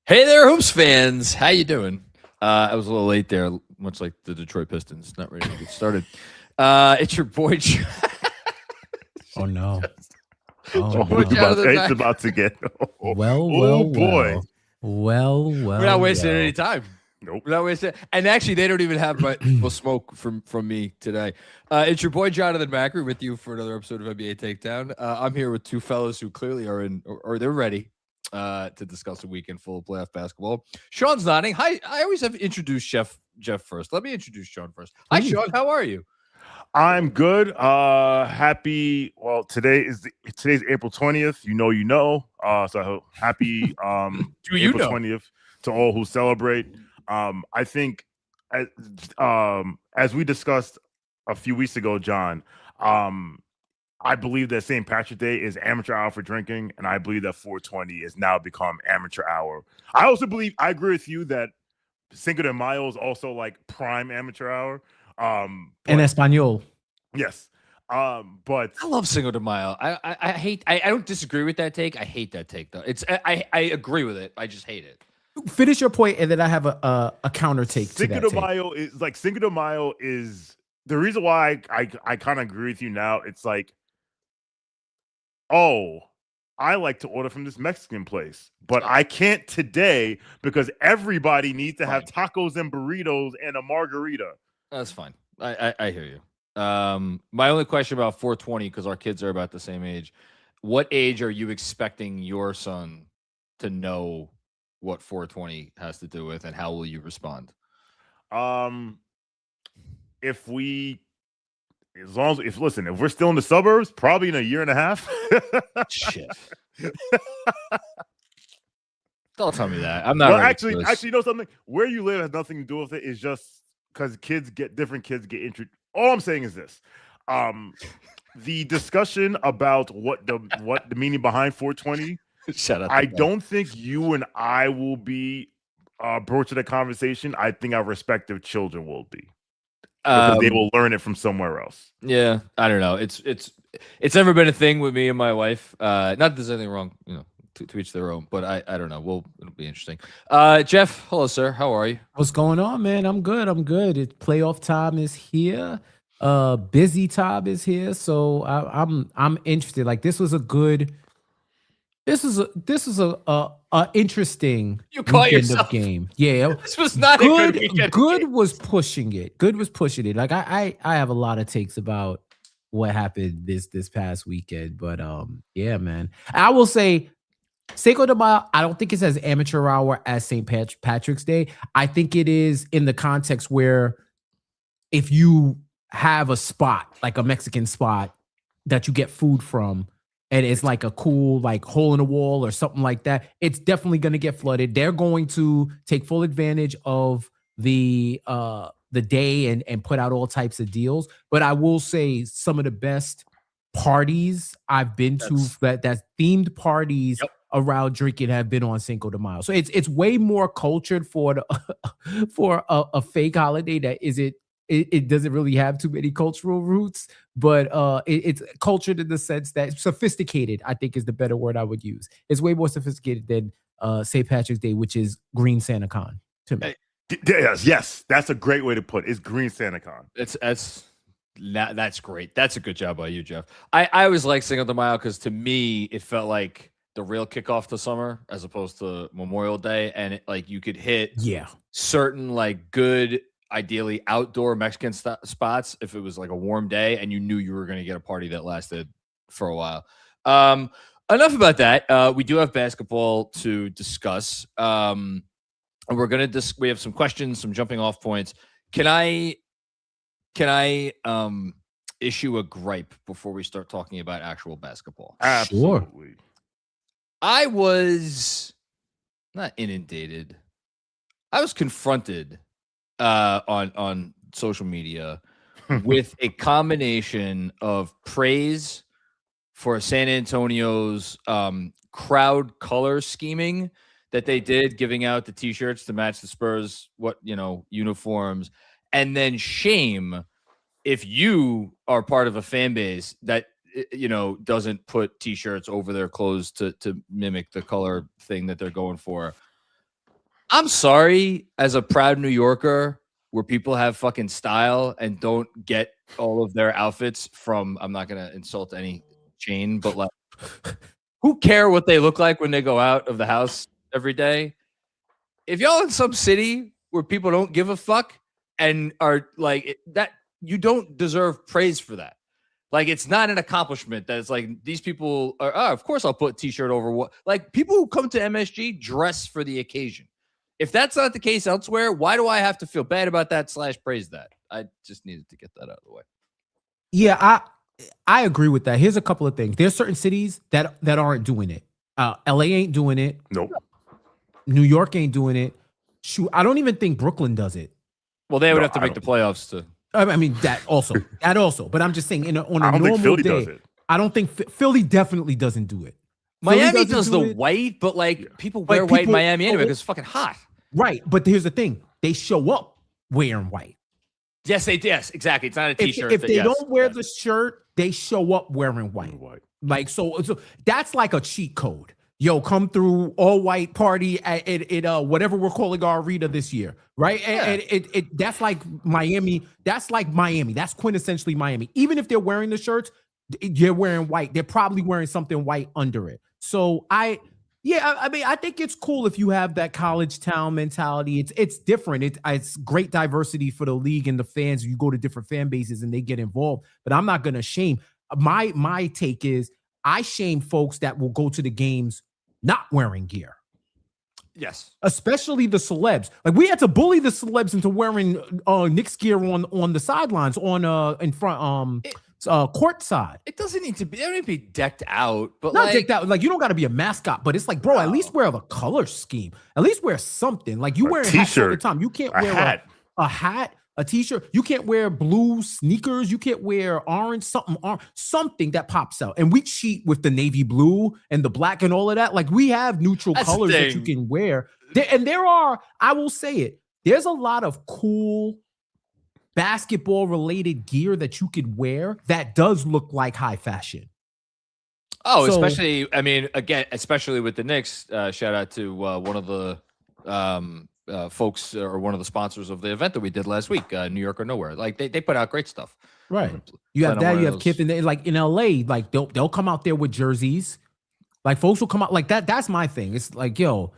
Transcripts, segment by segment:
Hey there, hoops fans. How you doing? I was a little late there, much like the Detroit Pistons. Not ready to get started. It's your boy. Oh no. Oh Your boy no. Jonathan It's Mack. about to get. Well, Oh well, boy. well. We're not wasting well. any time. Nope. We're not wasting. And actually, they don't even have much smoke from me today. It's your boy Jonathan Macker with you for another episode of NBA Takedown. I'm here with two fellows who clearly are in, or they're ready to discuss a weekend full of playoff basketball. Sean's nodding. Hi. I always have introduced Jeff first. Let me introduce Sean first. Hi, Sean. How are you? I'm good. Happy. Well, today's April 20th. You know. So happy April 20th to all who celebrate. I think as we discussed a few weeks ago, John, I believe that St. Patrick's Day is amateur hour for drinking, and I believe that 420 is now become amateur hour. I agree with you that Cinco de Mayo is also like prime amateur hour. In Espanol. Yes. But I love Cinco de Mayo. I hate. I don't disagree with that take. I hate that take though. I agree with it. I just hate it. Finish your point, and then I have a counter take to that. Cinco de Mayo is the reason why I kind of agree with you now. It's like, oh, I like to order from this Mexican place, but I can't today because everybody needs to have tacos and burritos and a margarita. That's fine. I hear you. My only question about 420, because our kids are about the same age. What age are you expecting your son to know what 420 has to do with, and how will you respond? If we're still in the suburbs, probably in a year and a half. Shit. Don't tell me that. I'm not. Well, actually, you know something? Where you live has nothing to do with it. It's just because different kids get introduced. All I'm saying is this: the discussion about what the meaning behind 420. Shut up. I don't think you and I will be broaching the conversation. I think our respective children will be, because they will learn it from somewhere else. Yeah, I don't know. It's never been a thing with me and my wife. Not that there's anything wrong, to each their own, but I don't know. It'll be interesting. Jeff, hello, sir. How are you? What's going on, man? I'm good. It's playoff time is here. Busy time is here. So I'm interested. Like this was a interesting weekend of game. Yeah, this was not good. A good weekend. Good was pushing it. Good was pushing it. Like I have a lot of takes about what happened this past weekend, but yeah, man. I will say Cinco de Mayo, I don't think it's as amateur hour as St. Patrick's Day. I think it is in the context where if you have a spot, like a Mexican spot that you get food from, and it's like a cool like hole in the wall or something like that, it's definitely going to get flooded. They're going to take full advantage of the day and put out all types of deals. But I will say some of the best parties I've been to that themed parties around drinking have been on Cinco de Mayo. So it's way more cultured for a fake holiday that it doesn't really have too many cultural roots, but it's cultured in the sense that sophisticated, I think, is the better word I would use. It's way more sophisticated than St. Patrick's Day, which is Green Santa Con to me. Yes, that's a great way to put it. It's Green Santa Con. That's great. That's a good job by you, Jeff. I always like Cinco de Mayo because to me it felt like the real kickoff to summer as opposed to Memorial Day, and like you could hit certain like good, ideally outdoor Mexican spots if it was like a warm day and you knew you were going to get a party that lasted for a while. Enough about that. We do have basketball to discuss. And we're going to we have some questions, some jumping off points. Can I issue a gripe before we start talking about actual basketball? Absolutely. I was not inundated. I was confronted on social media with a combination of praise for San Antonio's crowd color scheming that they did, giving out the T-shirts to match the Spurs uniforms, and then shame if you are part of a fan base that doesn't put T-shirts over their clothes to mimic the color thing that they're going for. I'm sorry, as a proud New Yorker, where people have fucking style and don't get all of their outfits from, I'm not gonna insult any chain, but like, who care what they look like when they go out of the house every day? If y'all in some city where people don't give a fuck and are like that, you don't deserve praise for that. Like, it's not an accomplishment that it's like these people are, oh, of course I'll put a t-shirt over what, like, people who come to MSG dress for the occasion. If that's not the case elsewhere, why do I have to feel bad about that / praise that? I just needed to get that out of the way. Yeah, I agree with that. Here's a couple of things. There's certain cities that aren't doing it. LA ain't doing it. Nope. New York ain't doing it. Shoot, I don't even think Brooklyn does it. Well, they would have to make the playoffs to. I mean, that also. But I'm just saying, on a normal Philly day, does it. I don't think Philly definitely doesn't do it. Miami does the white, but like people wear white in Miami anyway because it's fucking hot. Right, but here's the thing: they show up wearing white. Yes, exactly. It's not a t-shirt. If they don't wear the shirt, they show up wearing white. Like so that's like a cheat code. Yo, come through all white party at whatever we're calling our arena this year, right? Yeah. And that's like Miami. That's like Miami. That's quintessentially Miami. Even if they're wearing the shirts, you're wearing white. They're probably wearing something white under it. So I mean, I think it's cool if you have that college town mentality. It's different. It's great diversity for the league and the fans. You go to different fan bases and they get involved. But I'm not gonna shame. My take is I shame folks that will go to the games not wearing gear. Yes. Especially the celebs. Like, we had to bully the celebs into wearing Knicks gear on the sidelines, in front court side. It doesn't need to be. It don't need to be decked out, but not decked out. Like, you don't got to be a mascot, but it's like, bro, at least wear the color scheme. At least wear something. Like, you wear a t-shirt all the time. You can't wear a hat, a t-shirt. You can't wear blue sneakers. You can't wear orange, something that pops out. And we cheat with the navy blue and the black and all of that. Like, we have neutral colors that you can wear. I will say it, there's a lot of cool basketball related gear that you could wear that does look like high fashion. Oh, so, especially with the Knicks. Shout out to one of the folks or one of the sponsors of the event that we did last week, New York or Nowhere. Like, they put out great stuff. Right. You have that. You have Kip, and like in LA, like they'll come out there with jerseys. Like, folks will come out like that. That's my thing. It's like, yo,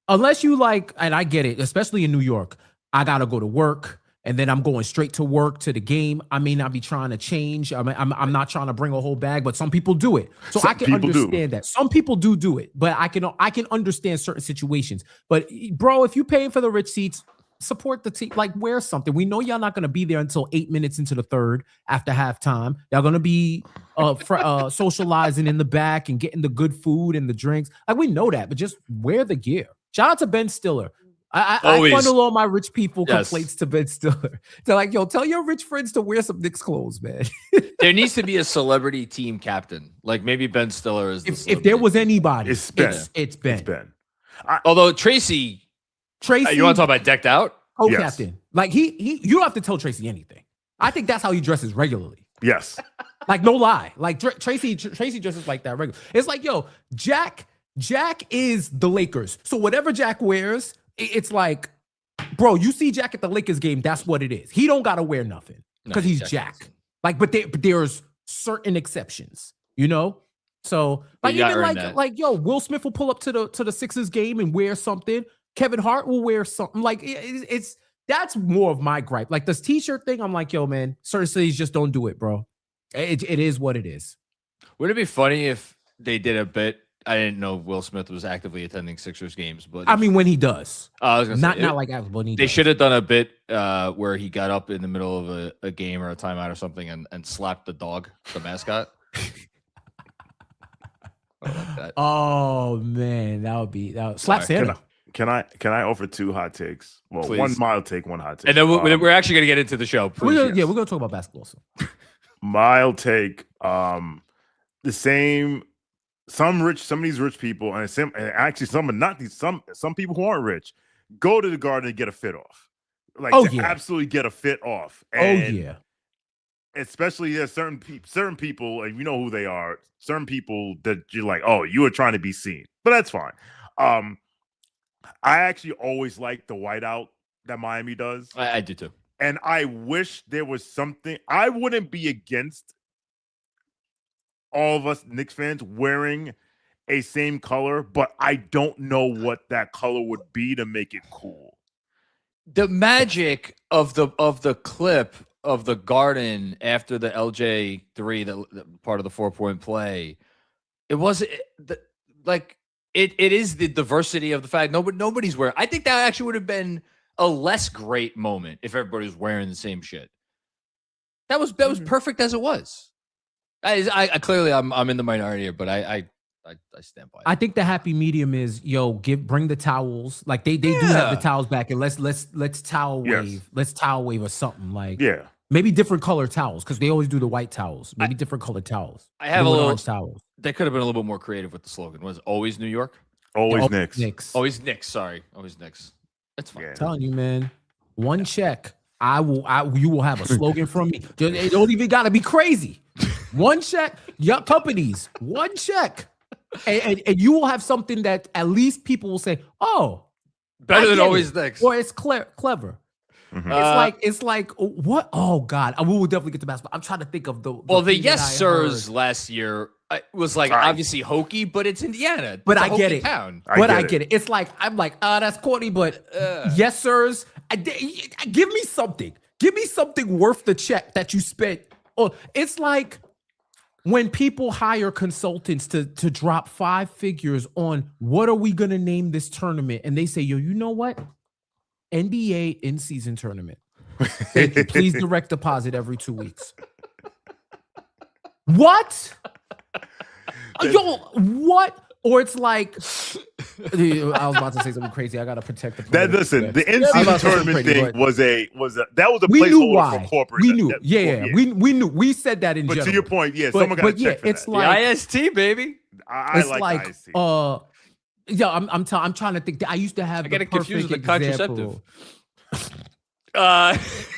unless you like, and I get it, especially in New York, I gotta go to work. And then I'm going straight to work to the game. I may not be trying to change. I'm not trying to bring a whole bag, but some people do it. So I can understand that. Some people do it, but I can understand certain situations. But bro, if you're paying for the rich seats, support the team. Like, wear something. We know y'all not going to be there until 8 minutes into the third after halftime. Y'all going to be socializing in the back and getting the good food and the drinks. Like, we know that, but just wear the gear. Shout out to Ben Stiller. I funnel all my rich people complaints to Ben Stiller. They're like, yo, tell your rich friends to wear some Knicks clothes, man. There needs to be a celebrity team captain. Like, maybe Ben Stiller is. If there was anybody, it's Ben. It's Ben. Although Tracy, you want to talk about decked out? Captain. Like, you don't have to tell Tracy anything. I think that's how he dresses regularly. Yes. Like, no lie. Like, Tracy dresses like that regularly. It's like, yo, Jack is the Lakers. So whatever Jack wears, it's like, bro, you see Jack at the Lakers game, that's what it is. He don't gotta wear nothing because he's Jack. Like, but there's certain exceptions, you know. So, like, even like yo, Will Smith will pull up to the Sixers game and wear something. Kevin Hart will wear something. Like, that's more of my gripe. Like, this t-shirt thing, I'm like, yo, man, certain cities just don't do it, bro. It is what it is. Would it be funny if they did a bit? I didn't know Will Smith was actively attending Sixers games, but I mean, when he does, I was gonna not say, like when he. They should have done a bit where he got up in the middle of a game or a timeout or something and slapped the dog, the mascot. Like that. Oh man, that would slap Santa. Can I offer two hot takes? Well, Please. One mild take, one hot take. And then we're actually gonna get into the show. We're gonna talk about basketball. So. Mild take. The same. Some of these rich people, and actually some people who aren't rich, go to the Garden and get a fit off. Like, absolutely get a fit off. And especially there's certain people, and you know who they are. Certain people that you're like, oh, you are trying to be seen, but that's fine. I actually always like the whiteout that Miami does. I do too. And I wish there was something. I wouldn't be against all of us Knicks fans wearing a same color, but I don't know what that color would be to make it cool. The magic of the clip of the Garden after the LJ3, the part of the 4-point play, it was like it is the diversity of the fact nobody's wearing. I think that actually would have been a less great moment if everybody was wearing the same shit. That was perfect as it was. I clearly I'm in the minority here, but I stand by it. I think the happy medium is bring the towels. Like they do have the towels back, and let's towel wave. Let's towel wave or something like maybe different color towels because they always do the white towels. Maybe different color towels. I have a little orange towels. They could have been a little bit more creative with the slogan. Was it always New York? Always Knicks. Always Knicks. Sorry, always Knicks. That's fine. I'm telling you, man. One check. You will have a slogan from me. It don't even gotta be crazy. One check. Your companies. One check. And you will have something that at least people will say, "Oh, better than always Knicks," or it's clever. Mm-hmm. It's like what? Oh God, we will definitely get to basketball. I'm trying to think of the Yes Sirs last year was like obviously hokey, but it's Indiana. But it's I get it. Town. I get it. It's like I'm like, that's corny, but Yes Sirs. Give me something. Give me something worth the check that you spent. Oh, it's like when people hire consultants to drop 5 figures on what are we gonna name this tournament, and they say, "Yo, you know what? NBA in-season tournament. Thank you. Please direct deposit every 2 weeks." What? Yo, what? Or it's like, I was about to say something crazy. I gotta protect the. Listen, the in-season tournament thing was a we knew placeholder why. for corporate. We knew, we knew. We said that in But general. to your point, someone got to check for it's that. like the IST, baby. I like the IST. I'm trying to think. I used to have. I get it confused with the example. contraceptive.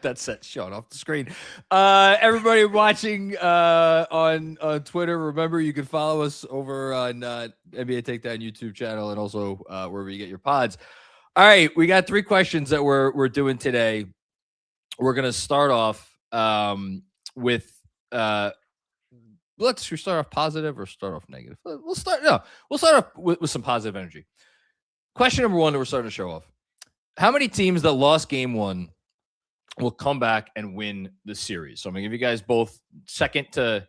That set Shawn off the screen. Everybody watching on Twitter, remember you can follow us over on NBA Takedown YouTube channel and also wherever you get your pods. All right, we got 3 questions that we're doing today. We're gonna start off with should we start off positive or start off negative? We'll start off with some positive energy. Question number 1 that we're starting to show off. How many teams that lost game 1 will come back and win the series? So I'm going to give you guys both second to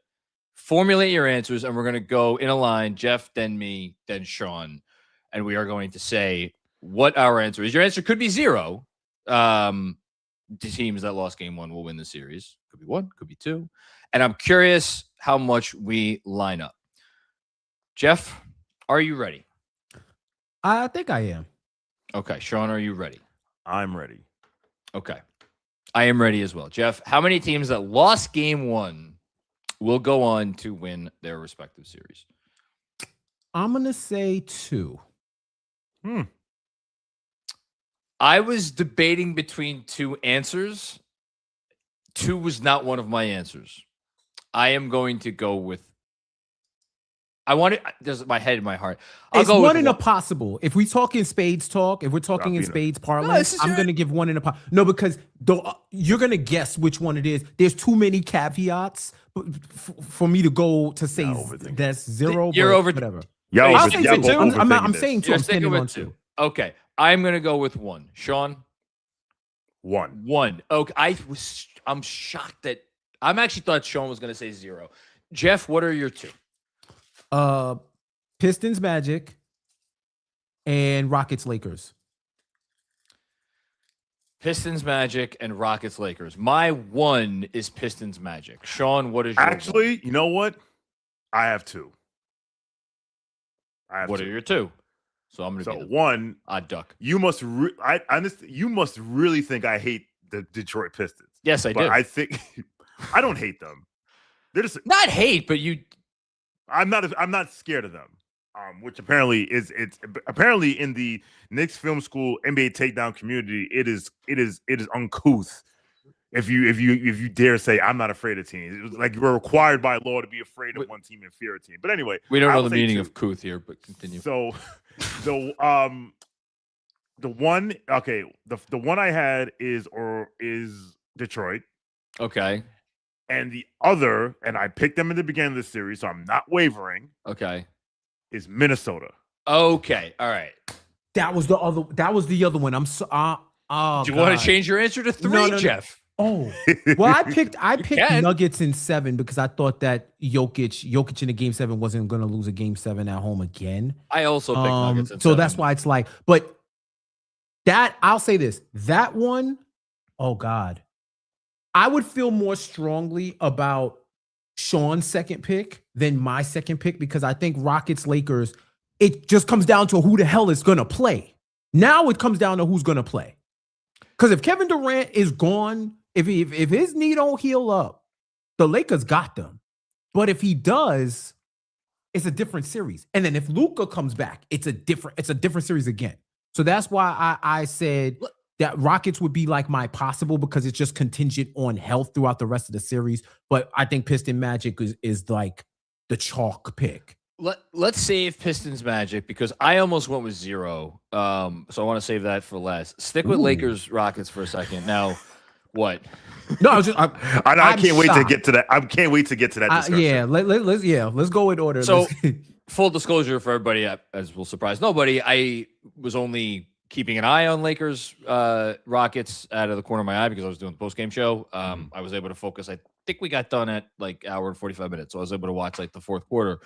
formulate your answers, and we're going to go in a line, Jeff, then me, then Shawn, and we are going to say what our answer is. Your answer could be 0. The teams that lost game 1 will win the series. Could be 1, could be 2. And I'm curious how much we line up. Jeff, are you ready? I think I am. Okay. Shawn, are you ready? I'm ready. Okay. I am ready as well. Jeff, how many teams that lost game 1 will go on to win their respective series? I'm going to say 2. I was debating between 2 answers. 2 was not one of my answers. I am going to go with. There's my head and my heart. It's go 1 in a possible. If we talk in spades talk, if we're talking in spades parlance, I'm going to give 1 in a no, because you're going to guess which one it is. There's too many caveats for me to go to say that's 0. You're over. Whatever. I'm saying 2. I'm standing on 2. Okay. I'm going to go with 1. Shawn? 1. Okay. I'm shocked that I'm actually thought Shawn was going to say 0. Jeff, what are your 2? Pistons Magic and Rockets Lakers. Pistons Magic and Rockets Lakers. My 1 is Pistons Magic. Shawn, what is your 1? You know what? I have 2. What are your 2? So I'm going to be 1. Odd duck. You must you must really think I hate the Detroit Pistons. Yes, I do. I think I don't hate them. They're just not hate, but you. I'm not scared of them. Which apparently it's apparently in the Knicks film school NBA takedown community, it is uncouth If you dare say I'm not afraid of teams, it was like you were required by law to be afraid of one team and fear a team. But anyway, We don't I know will the say meaning two. of couth here, but continue. So the one the one I had is Detroit. Okay. And the other, and I picked them in the beginning of the series, so I'm not wavering. Okay. Is Minnesota. Okay. All right. That was the other one. I'm so. Do you want to change your answer to 3, No. Jeff? Oh, well, I picked can. Nuggets in 7 because I thought that Jokic in the game 7 wasn't going to lose a game 7 at home again. I also picked Nuggets in so 7. that's why it's like, but that I'll say this, that one, oh God, I would feel more strongly about Shawn's second pick than my second pick because I think Rockets Lakers, it just comes down to who the hell is going to play. Now it comes down to who's going to play. Because if Kevin Durant is gone, if his knee don't heal up, the Lakers got them. But if he does, it's a different series. And then if Luka comes back, it's a different series again. So that's why I said that Rockets would be like my possible because it's just contingent on health throughout the rest of the series. But I think Piston Magic is like the chalk pick. Let's save Pistons Magic because I almost went with 0. So I want to save that for last. Stick with Lakers Rockets for a second. Now, what? No, I was just I can't wait to get to that. I can't wait to get to that discussion. Let's go in order. So, full disclosure for everybody, as will surprise nobody, I was only keeping an eye on Lakers Rockets out of the corner of my eye because I was doing the post game show. I was able to focus. I think we got done at like hour and 45 minutes, so I was able to watch like the fourth quarter.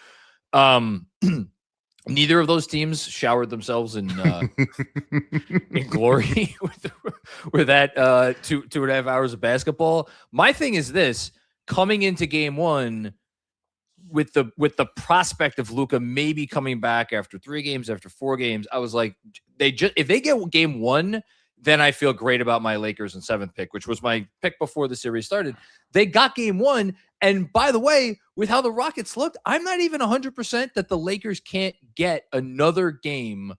Neither of those teams showered themselves in glory with that 2.5 hours of basketball. My thing is this: coming into game 1 with the prospect of Luka maybe coming back after 3 games, after 4 games, I was like, if they get game 1, then I feel great about my Lakers in 7th pick, which was my pick before the series started. They got game 1. And by the way, with how the Rockets looked, I'm not even 100% that the Lakers can't get another game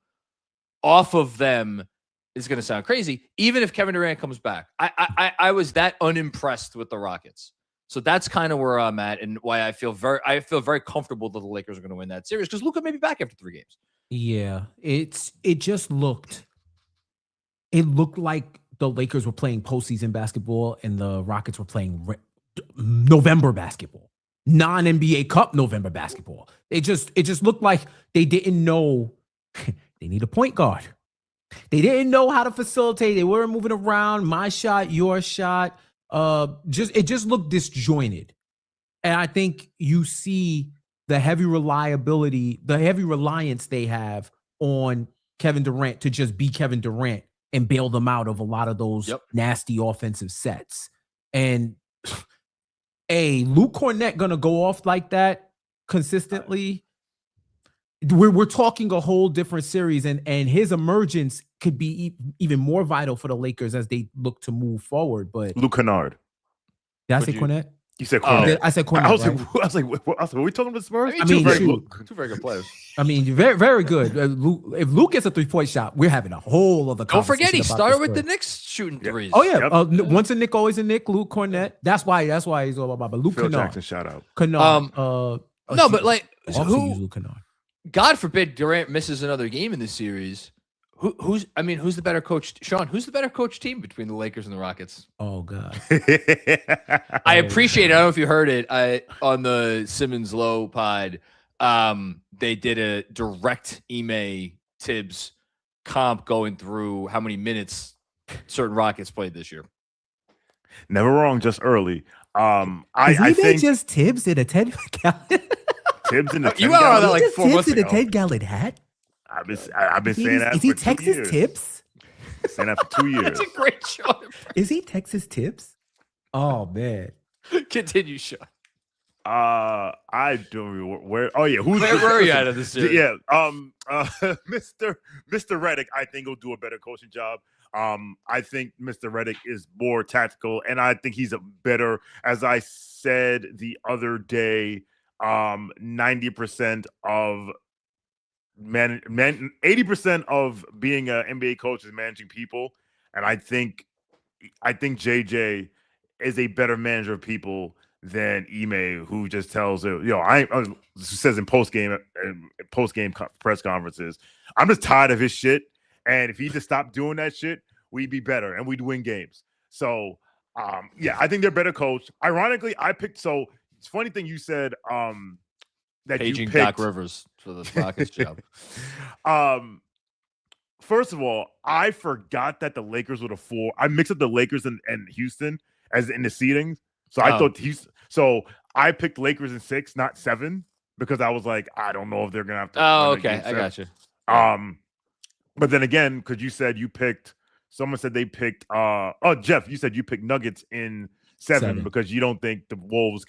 off of them. It's going to sound crazy. Even if Kevin Durant comes back, I was that unimpressed with the Rockets. So that's kind of where I'm at and why I feel very comfortable that the Lakers are going to win that series because Luka may be back after 3 games. Yeah, it looked like the Lakers were playing postseason basketball and the Rockets were playing November basketball, non-NBA Cup November basketball. It just looked like they didn't know they need a point guard. They didn't know how to facilitate. They weren't moving around. My shot, your shot. It just looked disjointed. And I think you see the heavy reliance they have on Kevin Durant to just be Kevin Durant and bail them out of a lot of those nasty offensive sets. And Luke Cornett gonna go off like that consistently. We're talking a whole different series, and his emergence could be even more vital for the Lakers as they look to move forward. But Luke Kennard. Did I say Cornett? You said Cornett. I said Cornett. I was like, were we talking about Spurs? I mean, two very good players. I mean, very, very good. If Luke gets a 3-point shot, we're having a whole other conversation. Don't forget, he started with the Knicks shooting threes. Oh yeah, once a Nick, always a Nick. Luke Cornett. That's why he's all about. But Luke Phil Kennard. Jackson, shout out. Kennard. No, but like Luke Kennard. God forbid Durant misses another game in this series. Who's the better coach? Shawn, who's the better coach team between the Lakers and the Rockets? Oh God. I appreciate it. I don't know if you heard it. On the Simmons Low pod, they did a direct Ime Tibbs comp going through how many minutes certain Rockets played this year. Never wrong, just early. I think just Tibbs in a 10-gallon. Tibbs in a 10-gallon. You are that like 4 months ago. Tibbs in a 10-gallon hat. I've been saying that. Is he Texas Tibbs? Saying that for 2 years. That's a great show. Is he Texas Tibbs? Oh man. Continue, Shawn. I don't remember where. Oh yeah, where are you out of this series? Yeah, Mr. Redick, I think will do a better coaching job. I think Mr. Redick is more tactical, and I think he's a better, as I said the other day, 90% of 80% of being an NBA coach is managing people, and I think JJ is a better manager of people than Ime, who just tells it, I says in post game press conferences, I'm just tired of his shit. And if he just stopped doing that shit, we'd be better and we'd win games. So, I think they're better coached. Ironically, I picked. So it's funny thing you said that Paging you picked Doc Rivers for the Rockets job. First of all, I forgot that the Lakers were the 4. I mixed up the Lakers and Houston as in the seedings. So I thought Houston. So I picked Lakers in 6, not 7, because I was like, I don't know if they're gonna have to. Oh, okay, I got you. But then again, because you said you picked. Someone said they picked. Jeff, you said you picked Nuggets in 7 because you don't think the Wolves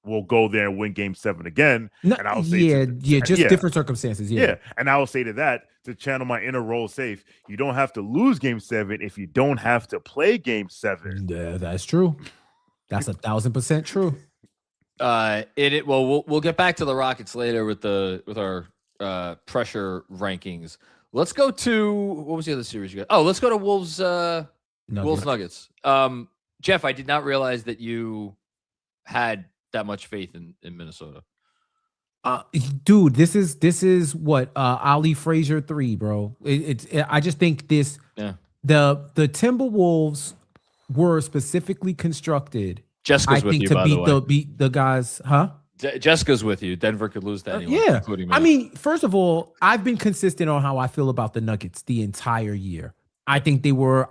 will go there and win Game 7 again. No, and I'll say, different circumstances. Yeah, and I will say to that, to channel my inner roll safe, you don't have to lose Game 7 if you don't have to play Game 7. Yeah, that's true. That's 1,000% true. We'll get back to the Rockets later with our pressure rankings. Let's go to what was the other series you got? Oh, let's go to Wolves Nuggets. Jeff, I did not realize that you had that much faith in Minnesota. Dude, this is what Ali Frazier 3, bro. I just think this. Yeah. The Timberwolves were specifically constructed. Jessica's with you, by the way. To beat the guys, huh? Jessica's with you. Denver could lose that anyway. Yeah. Including me. I mean, first of all, I've been consistent on how I feel about the Nuggets the entire year. I think they were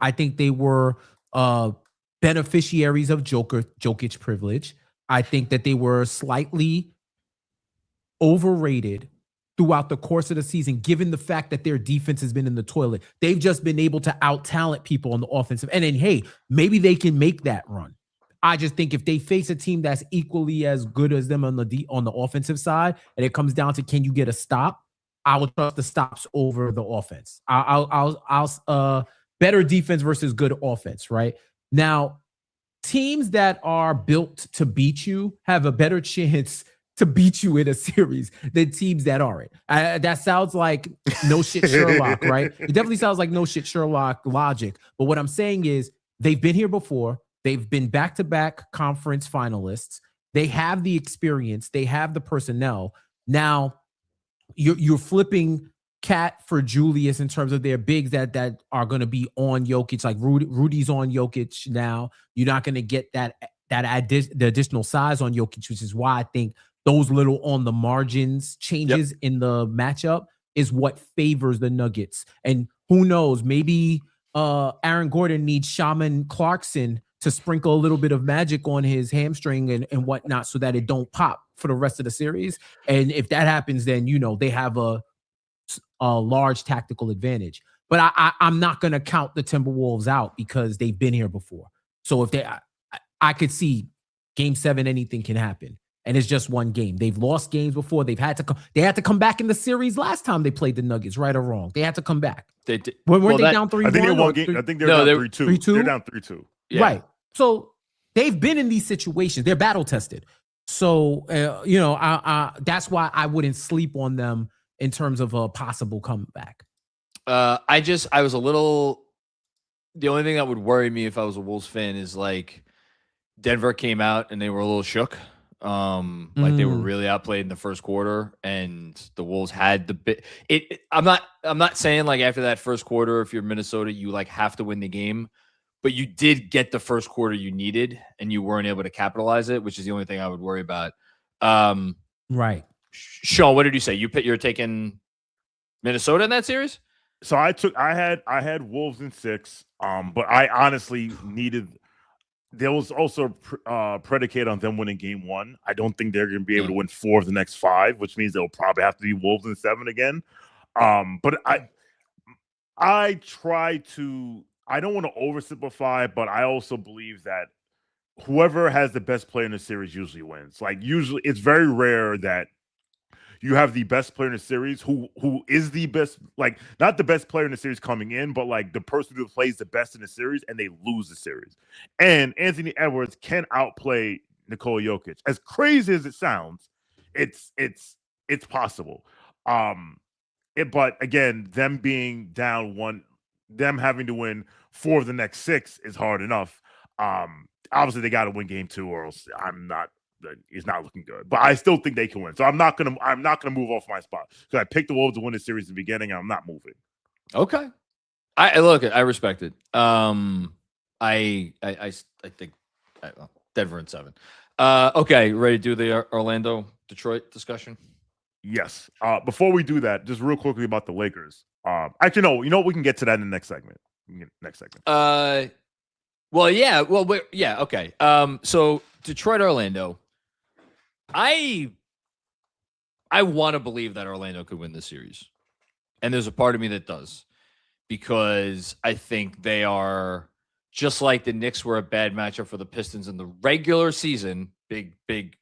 beneficiaries of Jokic privilege. I think that they were slightly overrated throughout the course of the season, given the fact that their defense has been in the toilet. They've just been able to out-talent people on the offensive. And then, hey, maybe they can make that run. I just think if they face a team that's equally as good as them on the offensive side, and it comes down to can you get a stop, I will trust the stops over the offense. I'll better defense versus good offense, right? Now, teams that are built to beat you have a better chance to beat you in a series than teams that aren't. That sounds like no shit Sherlock, right? It definitely sounds like no shit Sherlock logic. But what I'm saying is they've been here before. They've been back-to-back conference finalists. They have the experience. They have the personnel. Now, you're flipping Cat for Julius in terms of their bigs that are going to be on Jokic. Like Rudy's on Jokic now. You're not going to get the additional size on Jokic, which is why I think those little on the margins changes in the matchup is what favors the Nuggets. And who knows, maybe Aaron Gordon needs Shaman Clarkson to sprinkle a little bit of magic on his hamstring and whatnot so that it don't pop for the rest of the series. And if that happens, then, they have a large tactical advantage. But I'm not going to count the Timberwolves out because they've been here before. So if I could see Game 7, anything can happen. And it's just one game. They've lost games before. They had to come back in the series last time they played the Nuggets, right or wrong. They had to come back. They did. Weren't they down 3-1? I think they won game. I think they're down 3-2. 3-2? They're down 3-2. Yeah. Right. So they've been in these situations. They're battle tested. So, that's why I wouldn't sleep on them in terms of a possible comeback. I was a little, the only thing that would worry me if I was a Wolves fan is like Denver came out and they were a little shook. Like they were really outplayed in the first quarter and the Wolves had the bit. I'm not saying like after that first quarter, if you're Minnesota, you like have to win the game, but you did get the first quarter you needed and you weren't able to capitalize it, which is the only thing I would worry about. Right. Shawn, what did you say? You're taking Minnesota in that series? So I had Wolves in 6, but I honestly needed. There was also predicated on them winning Game 1. I don't think they're going to be able to win 4 of the next 5, which means they'll probably have to be Wolves in 7 again. But I try to. I don't want to oversimplify, but I also believe that whoever has the best player in the series usually wins. Like usually, it's very rare that you have the best player in the series who is the best, like not the best player in the series coming in, but like the person who plays the best in the series and they lose the series. And Anthony Edwards can outplay Nikola Jokic. As crazy as it sounds, it's possible. But again, them being down 1, them having to win 4 of the next 6 is hard enough. obviously they got to win game 2, or else it's not looking good. But I still think they can win. So I'm not gonna move off my spot because I picked the Wolves to win the series at the beginning, and I'm not moving. Okay. I look. I respect it. I think Denver in 7. Okay, ready to do the Orlando Detroit discussion? Yes. Before we do that, just real quickly about the Lakers. Actually, no. You know what? We can get to that in the next segment. Well, yeah. Well, yeah. Okay. So Detroit, Orlando. I want to believe that Orlando could win this series, and there's a part of me that does, because I think they are just like the Knicks were a bad matchup for the Pistons in the regular season. Big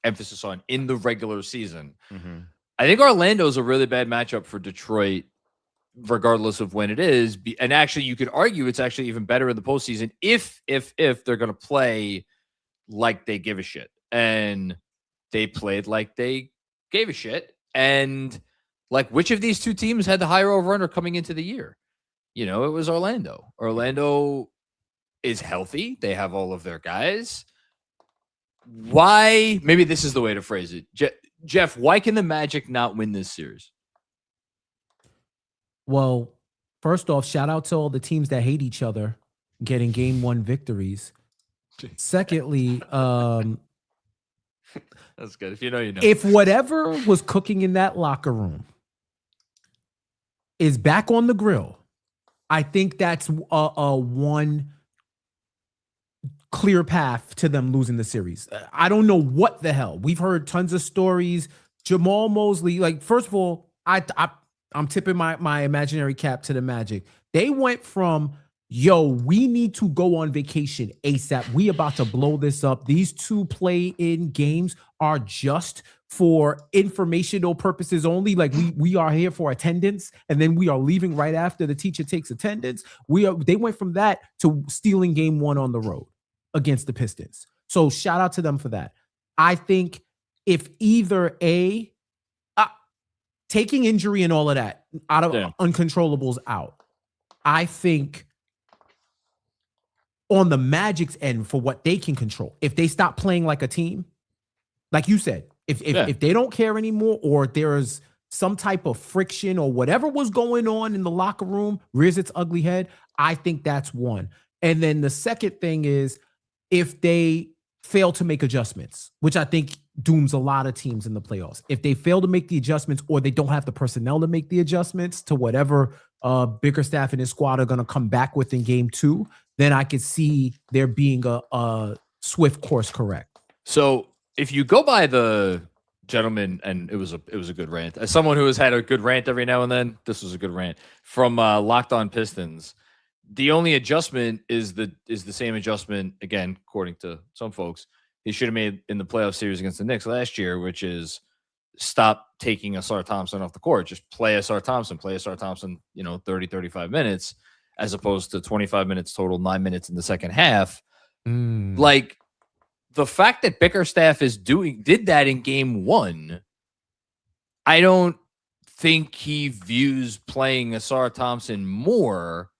emphasis on in the regular season. Mm-hmm. I think Orlando is a really bad matchup for Detroit, regardless of when it is. And actually, you could argue it's actually even better in the postseason if they're going to play like they give a shit. And they played like they gave a shit. And like, which of these two teams had the higher over-under coming into the year? You know, it was Orlando. Orlando is healthy. They have all of their guys. Why? Maybe this is the way to phrase it. Jeff, why can the Magic not win this series? Well, first off, shout out to all the teams that hate each other getting game 1 victories. Secondly, that's good. If you know, you know. If whatever was cooking in that locker room is back on the grill, I think that's a one clear path to them losing the series. I don't know what the hell. We've heard tons of stories. Jamal Mosley, like, first of all, I'm tipping my imaginary cap to the Magic. They went from, yo, we need to go on vacation ASAP. We about to blow this up. These 2 play-in games are just for informational purposes only. Like, we are here for attendance, and then we are leaving right after the teacher takes attendance. They went from that to stealing game 1 on the road against the Pistons. So shout out to them for that. I think if either taking injury and all of that out of uncontrollables out, I think on the Magic's end, for what they can control, if they stop playing like a team, like you said, if they don't care anymore, or there's some type of friction or whatever was going on in the locker room rears its ugly head, I think that's one. And then the second thing is, if they fail to make adjustments, which I think dooms a lot of teams in the playoffs. If they fail to make the adjustments, or they don't have the personnel to make the adjustments to whatever Bickerstaff and his squad are going to come back with in game 2, then I could see there being a swift course correct. So if you go by the gentleman, and it was a good rant. As someone who has had a good rant every now and then, this was a good rant from Locked On Pistons. The only adjustment is the same adjustment, again, according to some folks, he should have made in the playoff series against the Knicks last year, which is stop taking Asar Thompson off the court. Just play Asar Thompson, 30, 35 minutes, as opposed to 25 minutes total, 9 minutes in the second half. Like, the fact that Bickerstaff did that in game 1, I don't think he views playing Asar Thompson more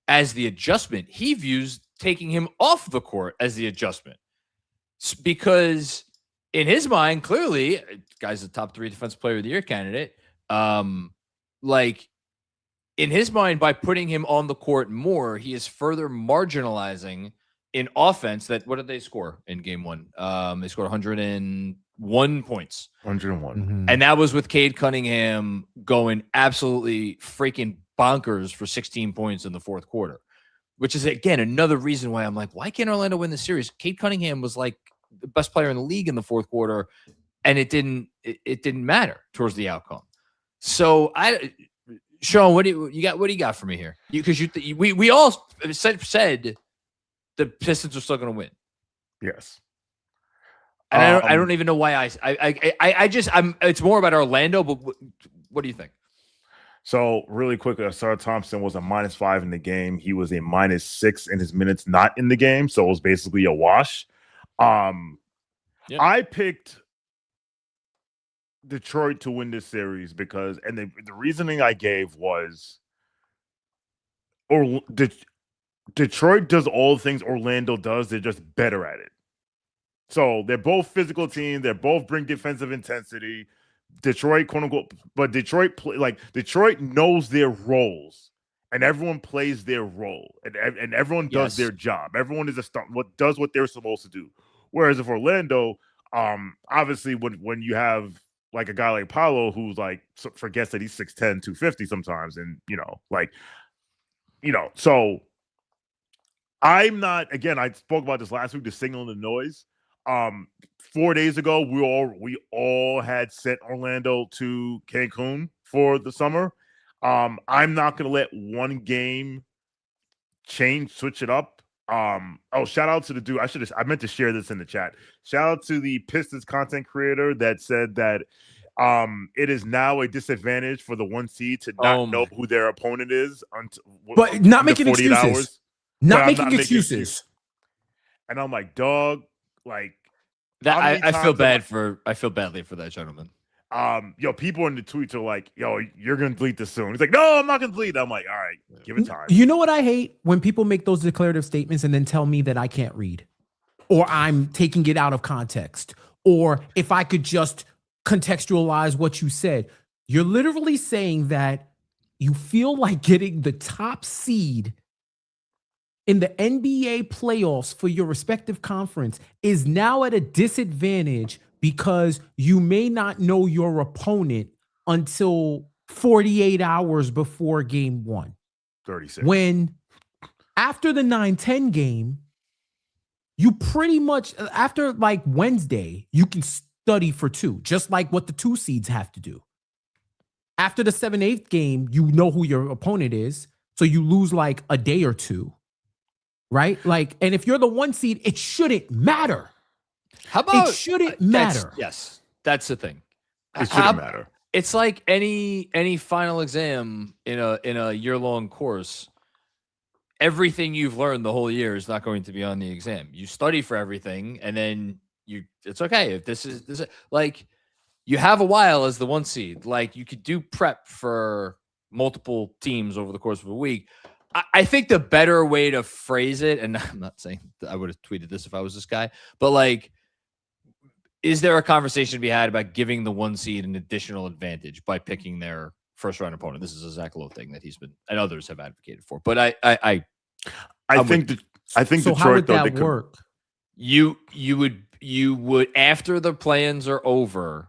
as the adjustment. He views taking him off the court as the adjustment, because in his mind, clearly, guy's a top 3 defensive player of the year candidate. Like, in his mind, by putting him on the court more, he is further marginalizing in offense. That, what did they score in game 1? They scored 101 points. 101. Mm-hmm. And that was with Cade Cunningham going absolutely freaking bonkers for 16 points in the fourth quarter, which is, again, another reason why I'm like, why can't Orlando win the series? Cade Cunningham was like the best player in the league in the fourth quarter, and it didn't matter towards the outcome. So Shawn, what do you got for me here? Because we all said the Pistons are still going to win. Yes. And I don't even know why it's more about Orlando, but what do you think? So really quickly, Asar Thompson was a -5 in the game. He was a -6 in his minutes not in the game. So it was basically a wash. I picked Detroit to win this series because, and the reasoning I gave was, Detroit does all the things Orlando does. They're just better at it. So they're both physical teams. They both bring defensive intensity. Detroit, quote unquote, but Detroit Detroit knows their roles, and everyone plays their role, and everyone does their job. Everyone is does what they're supposed to do. Whereas if Orlando, obviously when you have like a guy like Paolo who's like forgets that he's 6'10", 250 sometimes, and so I'm not, again, I spoke about this last week, the signal and the noise. 4 days ago, we all had sent Orlando to Cancun for the summer. I'm not gonna let one game switch it up. Shout out to the dude. I meant to share this in the chat. Shout out to the Pistons content creator that said that it is now a disadvantage for the 1 seed to not know who their opponent is but not making excuses. Not making excuses. And I'm like, dog, like that. I feel badly for that gentleman. People in the tweets are like, yo, you're gonna delete this soon. He's like, no, I'm not gonna delete it. I'm like, all right, give it time. You know what I hate? When people make those declarative statements and then tell me that I can't read, or I'm taking it out of context, or if I could just contextualize what you said. You're literally saying that you feel like getting the top seed in the NBA playoffs for your respective conference is now at a disadvantage because you may not know your opponent until 48 hours before game 1. 36. When after the 9-10 game, you pretty much, after like Wednesday, you can study for 2, just like what the 2 seeds have to do. After the 7-8 game, you know who your opponent is, so you lose like a day or 2. Right? Like, and if you're the 1 seed, it shouldn't matter. How about it shouldn't matter? Yes, that's the thing. It shouldn't matter. It's like any final exam in a year-long course. Everything you've learned the whole year is not going to be on the exam. You study for everything, and then it's okay. If this is like you have a while as the 1 seed, like you could do prep for multiple teams over the course of a week. I think the better way to phrase it, and I'm not saying that I would have tweeted this if I was this guy, but like, is there a conversation to be had about giving the 1 seed an additional advantage by picking their first round opponent? This is a Zach Lowe thing that he's been and others have advocated for. But I think so Detroit, how would that work? You would after the play-ins are over,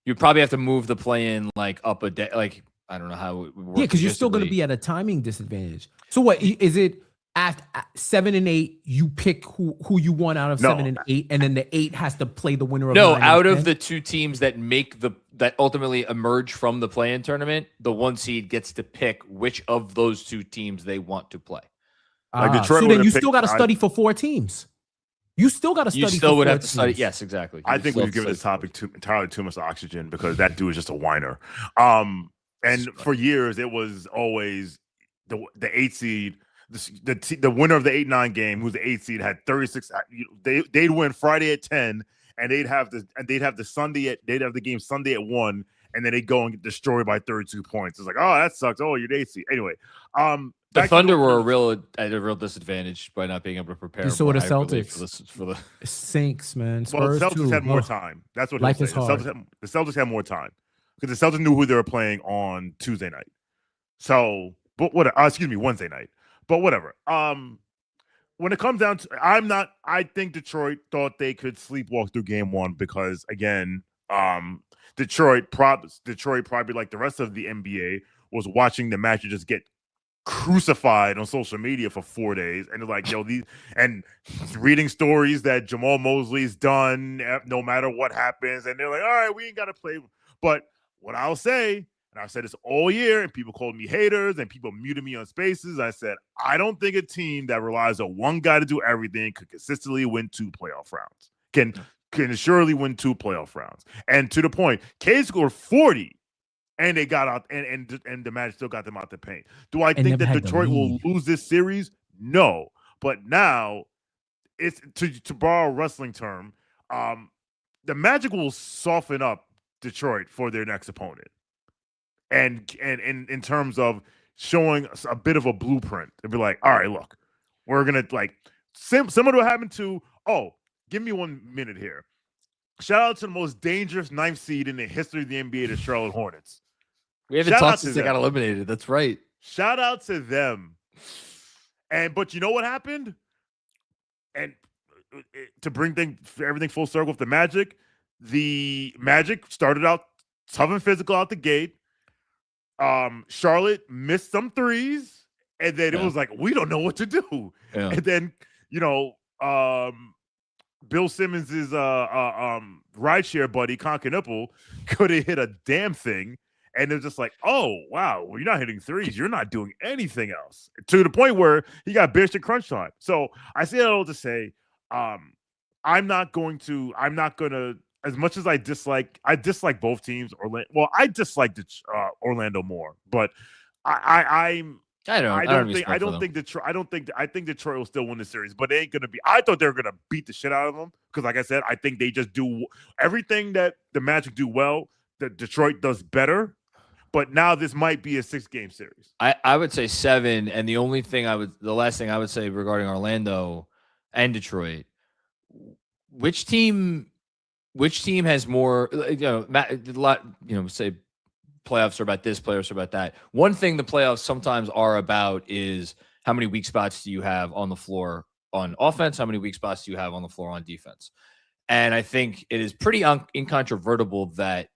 you'd probably have to move the play-in like up a day, like. I don't know how it would work. Yeah, because you're still going to be at a timing disadvantage. So what is it? At 7 and 8, you pick who you want out of 7 and 8, and then the 8 has to play the winner of 9 out and of the 2 teams that that ultimately emerge from the play-in tournament, the 1 seed gets to pick which of those 2 teams they want to play. Like Detroit, so then you still got to study for 4 teams. You still got to study. You still for would 4 have to study. teams. Yes, exactly. I think we've given this topic entirely too much oxygen because that dude is just a whiner. And for years, it was always the 8 seed, the winner of the 8-9 game, who's the 8 seed, had 36. They'd win Friday at 10, and they'd have the game Sunday at 1, and then they'd go and get destroyed by 32 points. It's like, oh, that sucks. Oh, you're the 8 seed. Anyway, the Thunder were at a real disadvantage by not being able to prepare. So the Celtics for the Saints, man. Spurs the Celtics had more time. That's what life is hard. The Celtics had more time. Because the Celtics knew who they were playing on Tuesday night. So, but what? Wednesday night. But whatever. When it comes down to, I think Detroit thought they could sleepwalk through game 1 because again, Detroit probably like the rest of the NBA was watching the match just get crucified on social media for 4 days, and they're like, yo, and reading stories that Jamal Mosley's done no matter what happens, and they're like, all right, we ain't got to play, but. What I'll say, and I've said this all year, and people called me haters, and people muted me on spaces. I said, I don't think a team that relies on one guy to do everything could consistently win 2 playoff rounds. Can surely win 2 playoff rounds. And to the point, K scored 40, and they got out, and the Magic still got them out the paint. Do I think that Detroit will lose this series? No. But now, it's to borrow a wrestling term, the Magic will soften up Detroit for their next opponent, and in terms of showing a bit of a blueprint, and be like, all right, look, We're gonna like similar to what happened to. Oh, give me 1 minute here. Shout out to the most dangerous 9th seed in the history of the NBA, the Charlotte Hornets. We haven't talked since they got eliminated. That's right. Shout out to them. But you know what happened? And to bring everything full circle with the Magic started out tough and physical out the gate. Charlotte missed some threes, and then it was like, we don't know what to do. Yeah. And then, Bill Simmons' rideshare buddy, Concanipple, couldn't hit a damn thing. And they're just like, oh, wow, well, you're not hitting threes. You're not doing anything else. To the point where he got benched at crunch time. So I say that all to say, I'm not going to, as much as I dislike both teams. I dislike Orlando more, but I think Detroit will still win the series, but it ain't gonna be. I thought they were gonna beat the shit out of them because, like I said, I think they just do everything that the Magic do well that Detroit does better. But now this might be a 6-game series. I would say 7, and the last thing I would say regarding Orlando and Detroit, which team has more? Say playoffs are about this, playoffs are about that. One thing the playoffs sometimes are about is how many weak spots do you have on the floor on offense, how many weak spots do you have on the floor on defense. And I think it is pretty incontrovertible that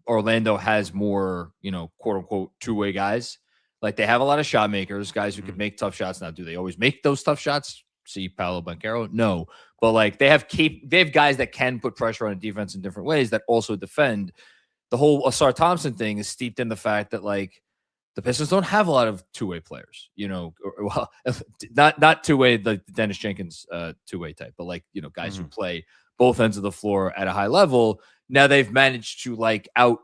Orlando has more, quote unquote, two-way guys. Like they have a lot of shot makers, guys who can make tough shots. Now, do they always make those tough shots? See Paolo Banchero? No. But like they have guys that can put pressure on a defense in different ways that also defend. The whole Asar Thompson thing is steeped in the fact that like the Pistons don't have a lot of two-way players, not two-way, like the Dennis Jenkins two-way type, but like, guys who play both ends of the floor at a high level. Now they've managed to like out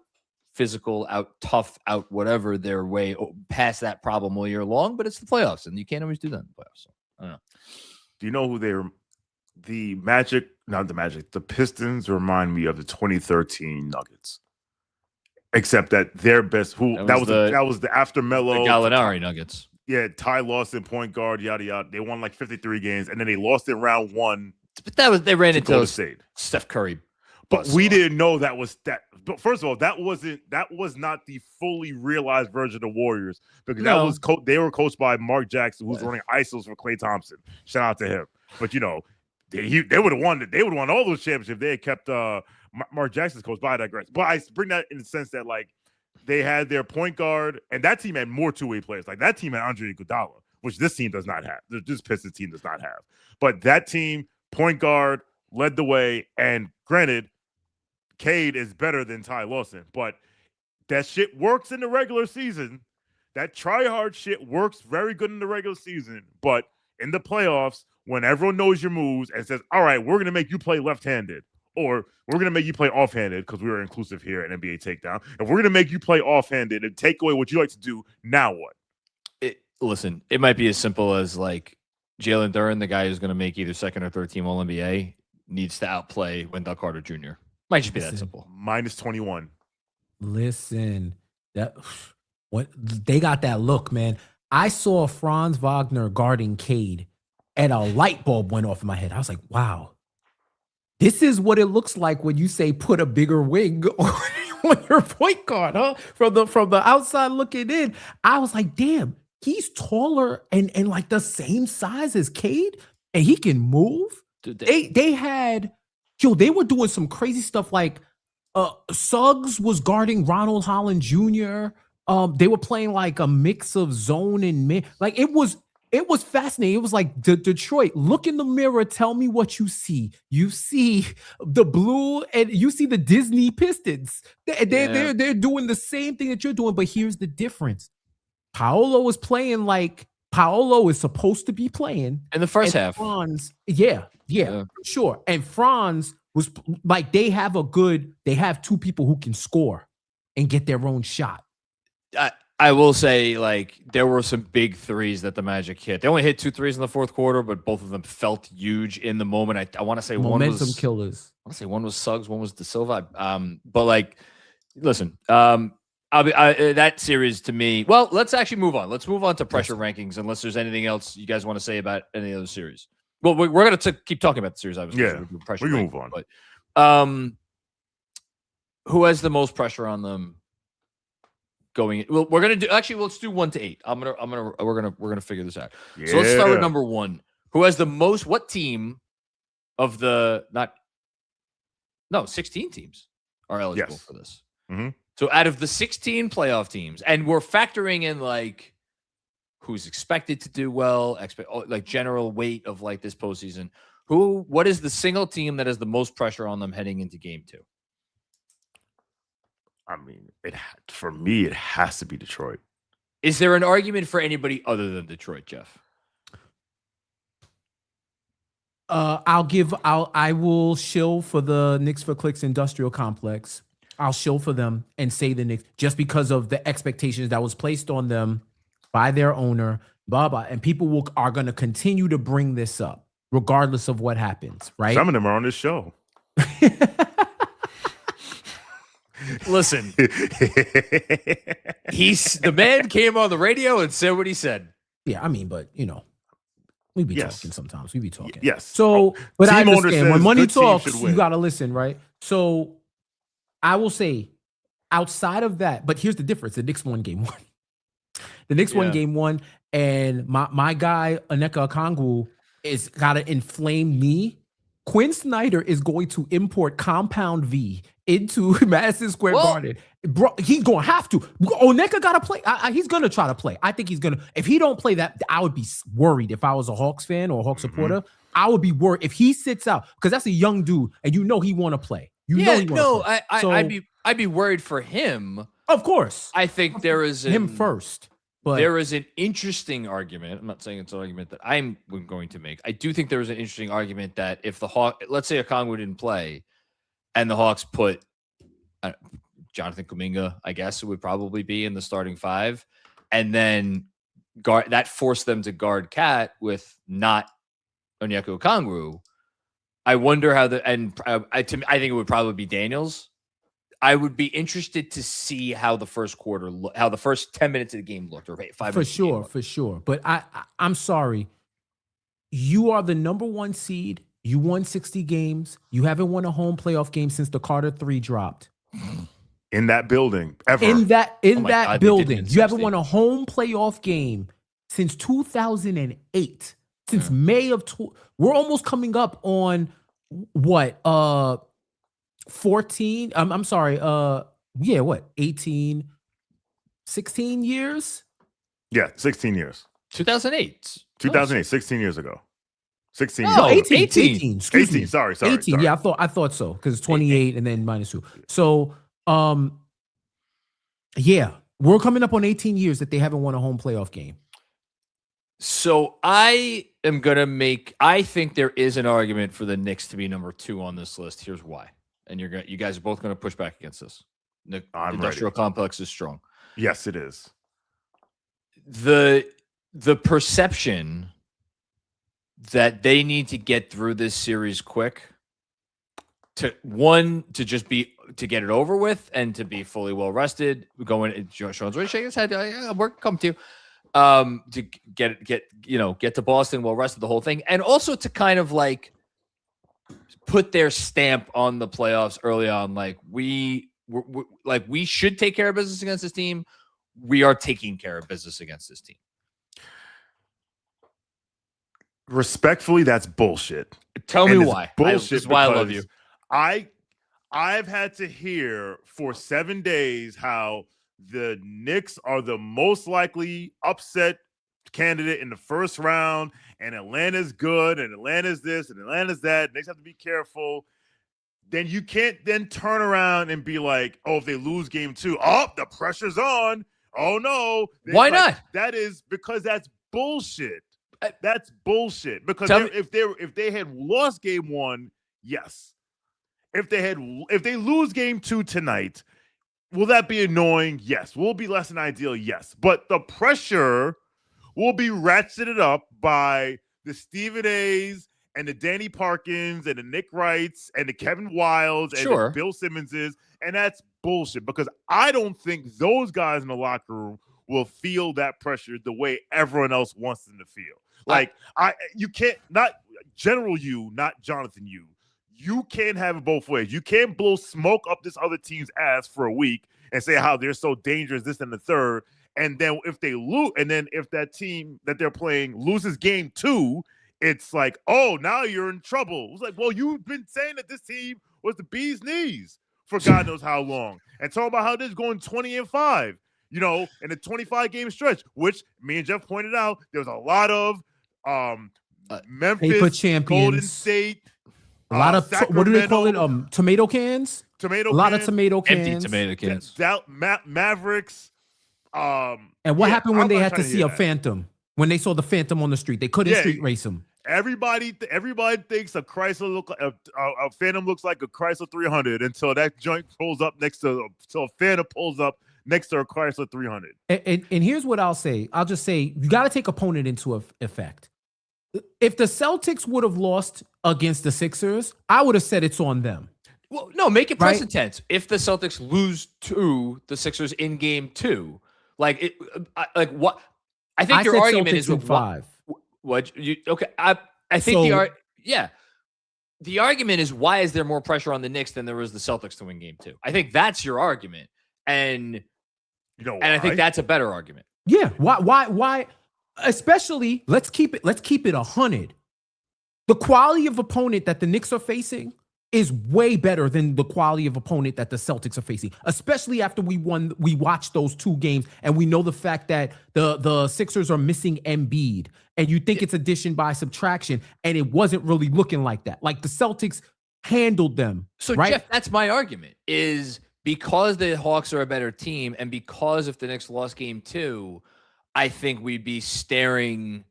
physical, out tough, out whatever their way past that problem all year long, but it's the playoffs and you can't always do that in the playoffs. So I don't know. Do you know who the Pistons remind me of the 2013 Nuggets. Except that their best that was the after Melo Gallinari Nuggets. Yeah, Ty Lawson, point guard, yada yada. They won like 53 games, and then they lost in round 1. But they ran into Steph Curry. But we didn't know that was that. But first of all, that was not the fully realized version of the Warriors because they were coached by Mark Jackson, who's running ISOs for Klay Thompson. Shout out to him. But they would have won. They would have won all those championships if they had kept Mark Jackson's coach. But I digress. But I bring that in the sense that like they had their point guard, and that team had more two-way players. Like that team had Andre Iguodala, which this team does not have. This Pistons team does not have. But that team, point guard, led the way. And granted, Cade is better than Ty Lawson, but that shit works in the regular season. That try-hard shit works very good in the regular season. But in the playoffs, when everyone knows your moves and says, all right, we're going to make you play left-handed, or we're going to make you play off-handed because we are inclusive here at NBA Takedown. If we're going to make you play off-handed and take away what you like to do, now what? Listen, it might be as simple as like Jalen Duren, the guy who's going to make either second or third team All-NBA, needs to outplay Wendell Carter Jr. Might just be that simple. Minus 21. Listen, they got that look, man. I saw Franz Wagner guarding Cade, and a light bulb went off in my head. I was like, wow. This is what it looks like when you say put a bigger wing on your point guard, huh? From the outside looking in, I was like, damn, he's taller and like the same size as Cade, and he can move. Dude, they were doing some crazy stuff like Suggs was guarding Ronald Holland Jr. They were playing like a mix of zone and mid. Like it was fascinating. It was like Detroit, look in the mirror, tell me what you see. You see the blue and you see the Disney Pistons. They're doing the same thing that you're doing, but here's the difference. Paolo is playing like Paolo is supposed to be playing in the first half. Franz, sure. And Franz was like, they have two people who can score and get their own shot. I will say, like, there were some big threes that the Magic hit. They only hit 2 threes in the fourth quarter, but both of them felt huge in the moment. I want to say momentum killers. I want to say one was Suggs, one was De Silva. But like, listen, I that series to me. Well, let's actually move on. Let's move on to pressure rankings, unless there's anything else you guys want to say about any other series. Well, we're going to keep talking about the series, obviously. Yeah, we can move on. But who has the most pressure on them going in? Well, we're gonna do let's do 1 to 8. We're gonna figure this out. Yeah. So let's start with number 1. Who has the most? What team of the 16 teams are eligible for this? Mm-hmm. So out of the 16 playoff teams, and we're factoring in like who's expected to do well, like general weight of like this postseason. What is the single team that has the most pressure on them heading into game 2? I mean, for me, it has to be Detroit. Is there an argument for anybody other than Detroit, Jeff? I will shill for the Knicks for Clicks industrial complex. I'll shill for them and say the Knicks just because of the expectations that was placed on them by their owner, blah, blah. And people are going to continue to bring this up regardless of what happens, right? Some of them are on this show. Listen, the man came on the radio and said what he said. Yeah, I mean, but we be talking sometimes. We be talking. Yes. So, but I Team understand when money talks, you got to listen, right? So, I will say, outside of that, but here's the difference: the Knicks won game 1. The Knicks won game 1, and my guy Onyeka Okongwu is gotta inflame me. Quinn Snyder is going to import Compound V into Madison Square Garden. Bro, he's going to have to. Onyeka got to play. He's going to try to play. I think he's going to. If he don't play that, I would be worried if I was a Hawks fan or a Hawks supporter. I would be worried if he sits out because that's a young dude and he want to play. I'd be worried for him. Of course. I think there is him first. But there is an interesting argument. I'm not saying it's an argument that I'm going to make. I do think there is an interesting argument that if let's say Okongwu didn't play, and the Hawks put Jonathan Kuminga, I guess it would probably be in the starting 5, and then that forced them to guard Cat with not Onyeka Okongwu. I wonder how I think it would probably be Daniels. I would be interested to see how the first quarter, how the first 10 minutes of the game looked, or 5 minutes. For sure. But I'm sorry. You are the number 1 seed. You won 60 games. You haven't won a home playoff game since the Carter 3 dropped. In that building, ever. In that building. You haven't won a home playoff game since 2008. Since May of we're almost coming up on what? 14. I'm sorry. 18, 16 years? Yeah, 16 years. 2008. 16 years ago. 16 no, years. 18. Excuse 18. me. Sorry. 18. Yeah, I thought so because it's 28 and then -2. So, yeah, we're coming up on 18 years that they haven't won a home playoff game. So I think there is an argument for the Knicks to be number 2 on this list. Here's why. And you guys are both going to push back against this. The industrial complex is strong. Yes, it is. The perception that they need to get through this series quick to get it over with and to be fully well rested. Shawn's already shaking his head. We're coming to you. To get to Boston well rested, the whole thing, and also to kind of like put their stamp on the playoffs early on. Like we should take care of business against this team. We are taking care of business against this team. Respectfully, that's bullshit. Tell me why. Bullshit. This is why I love you. I've had to hear for 7 days how the Knicks are the most likely upset candidate in the first round, and Atlanta's good, and Atlanta's this, and Atlanta's that. Knicks have to be careful. Then you can't then turn around and be like, oh, if they lose game 2, the pressure's on. Oh no. Why not? That is because that's bullshit. That's bullshit. Because if they had lost game 1, yes. If they lose game 2 tonight, will that be annoying? Yes. Will it be less than ideal? Yes. But the pressure will be ratcheted up by the Stephen A's and the Danny Parkins and the Nick Wrights and the Kevin Wilds and the Bill Simmonses. And that's bullshit because I don't think those guys in the locker room will feel that pressure the way everyone else wants them to feel. Like you can't, not General you, not Jonathan you. You can't have it both ways. You can't blow smoke up this other team's ass for a week and say how they're so dangerous, this and the third. And then if they lose, and then if that team that they're playing loses game 2, it's like, oh, now you're in trouble. It's like, well, you've been saying that this team was the bee's knees for God knows how long. And talking about how this is going 20-5, in a 25-game stretch, which me and Jeff pointed out, there was a lot of Memphis, Golden State, a lot of what do they call it? Tomato cans. A lot of tomato cans. Empty tomato cans. Mavericks. And what happened when they had to see a phantom? When they saw the phantom on the street, they couldn't street race him. Everybody thinks a Chrysler a Phantom looks like a Chrysler 300 until that joint pulls up a Phantom pulls up next to a Chrysler 300. And here's what I'll say. I'll just say you got to take opponent into effect. If the Celtics would have lost against the Sixers, I would have said it's on them. Well, no, make it present tense. If the Celtics lose to the Sixers in game 2, what? I think your argument is 5. What you okay? I think the argument is why is there more pressure on the Knicks than there was the Celtics to win game 2? I think that's your argument, and I think that's a better argument. Yeah. Why? Especially, let's keep it 100. The quality of opponent that the Knicks are facing is way better than the quality of opponent that the Celtics are facing, especially after we watched those 2 games and we know the fact that the Sixers are missing Embiid and you think it's addition by subtraction and it wasn't really looking like that. Like the Celtics handled them. So right? Jeff, that's my argument is because the Hawks are a better team and because if the Knicks lost game 2, I think we'd be staring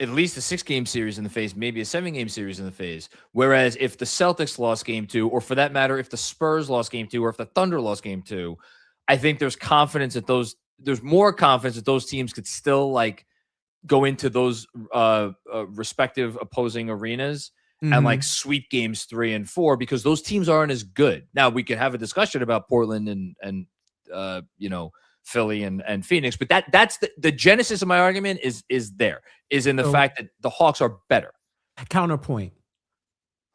at least a 6-game series in the face, maybe a 7-game series in the face. Whereas if the Celtics lost game 2, or for that matter, if the Spurs lost game 2, or if the Thunder lost game 2, I think there's more confidence that those teams could still go into those respective opposing arenas and sweep games 3 and 4 because those teams aren't as good. Now we could have a discussion about Portland and Philly and Phoenix, but that's the genesis of my argument is in the fact that the Hawks are better. Counterpoint.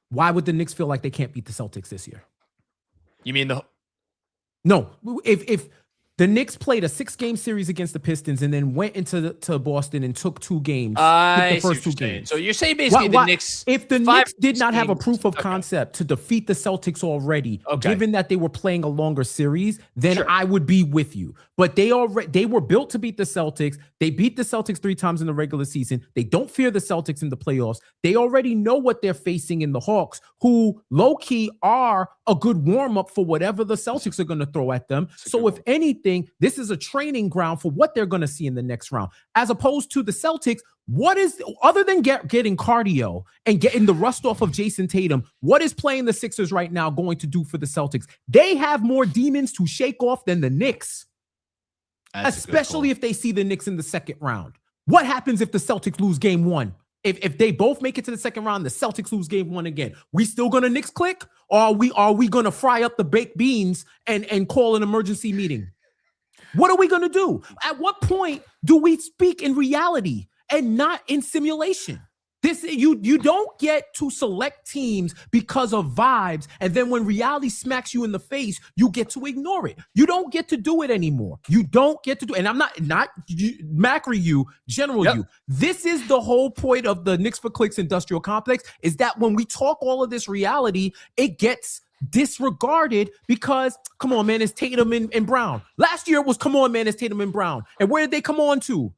Why would the Knicks feel like they can't beat the Celtics this year? You mean No, if the Knicks played a 6-game series against the Pistons and then went into Boston and took 2 games, the first 2 games. So you're saying basically the Knicks, if the Knicks did not have a proof of concept to defeat the Celtics already, given that they were playing a longer series, then I would be with you. But they were built to beat the Celtics. They beat the Celtics 3 times in the regular season. They don't fear the Celtics in the playoffs. They already know what they're facing in the Hawks, who low-key are a good warm-up for whatever the Celtics are going to throw at them. So if anything, this is a training ground for what they're going to see in the next round. As opposed to the Celtics, what is, other than getting cardio and getting the rust off of Jason Tatum, what is playing the Sixers right now going to do for the Celtics? They have more demons to shake off than the Knicks, especially if they see the Knicks in the second round. What happens if the Celtics lose game 1? If they both make it to the second round, the Celtics lose game 1 again. We still gonna Knicks click? Or are we gonna fry up the baked beans and call an emergency meeting? What are we gonna do? At what point do we speak in reality and not in simulation? You don't get to select teams because of vibes, and then when reality smacks you in the face, you get to ignore it. You don't get to do it anymore. You don't get to do it. And I'm not Macri you, General you. This is the whole point of the Knicks for Clicks industrial complex, is that when we talk all of this reality, it gets disregarded because, come on, man, it's Tatum and Brown. Last year it was, come on, man, it's Tatum and Brown. And where did they come on to?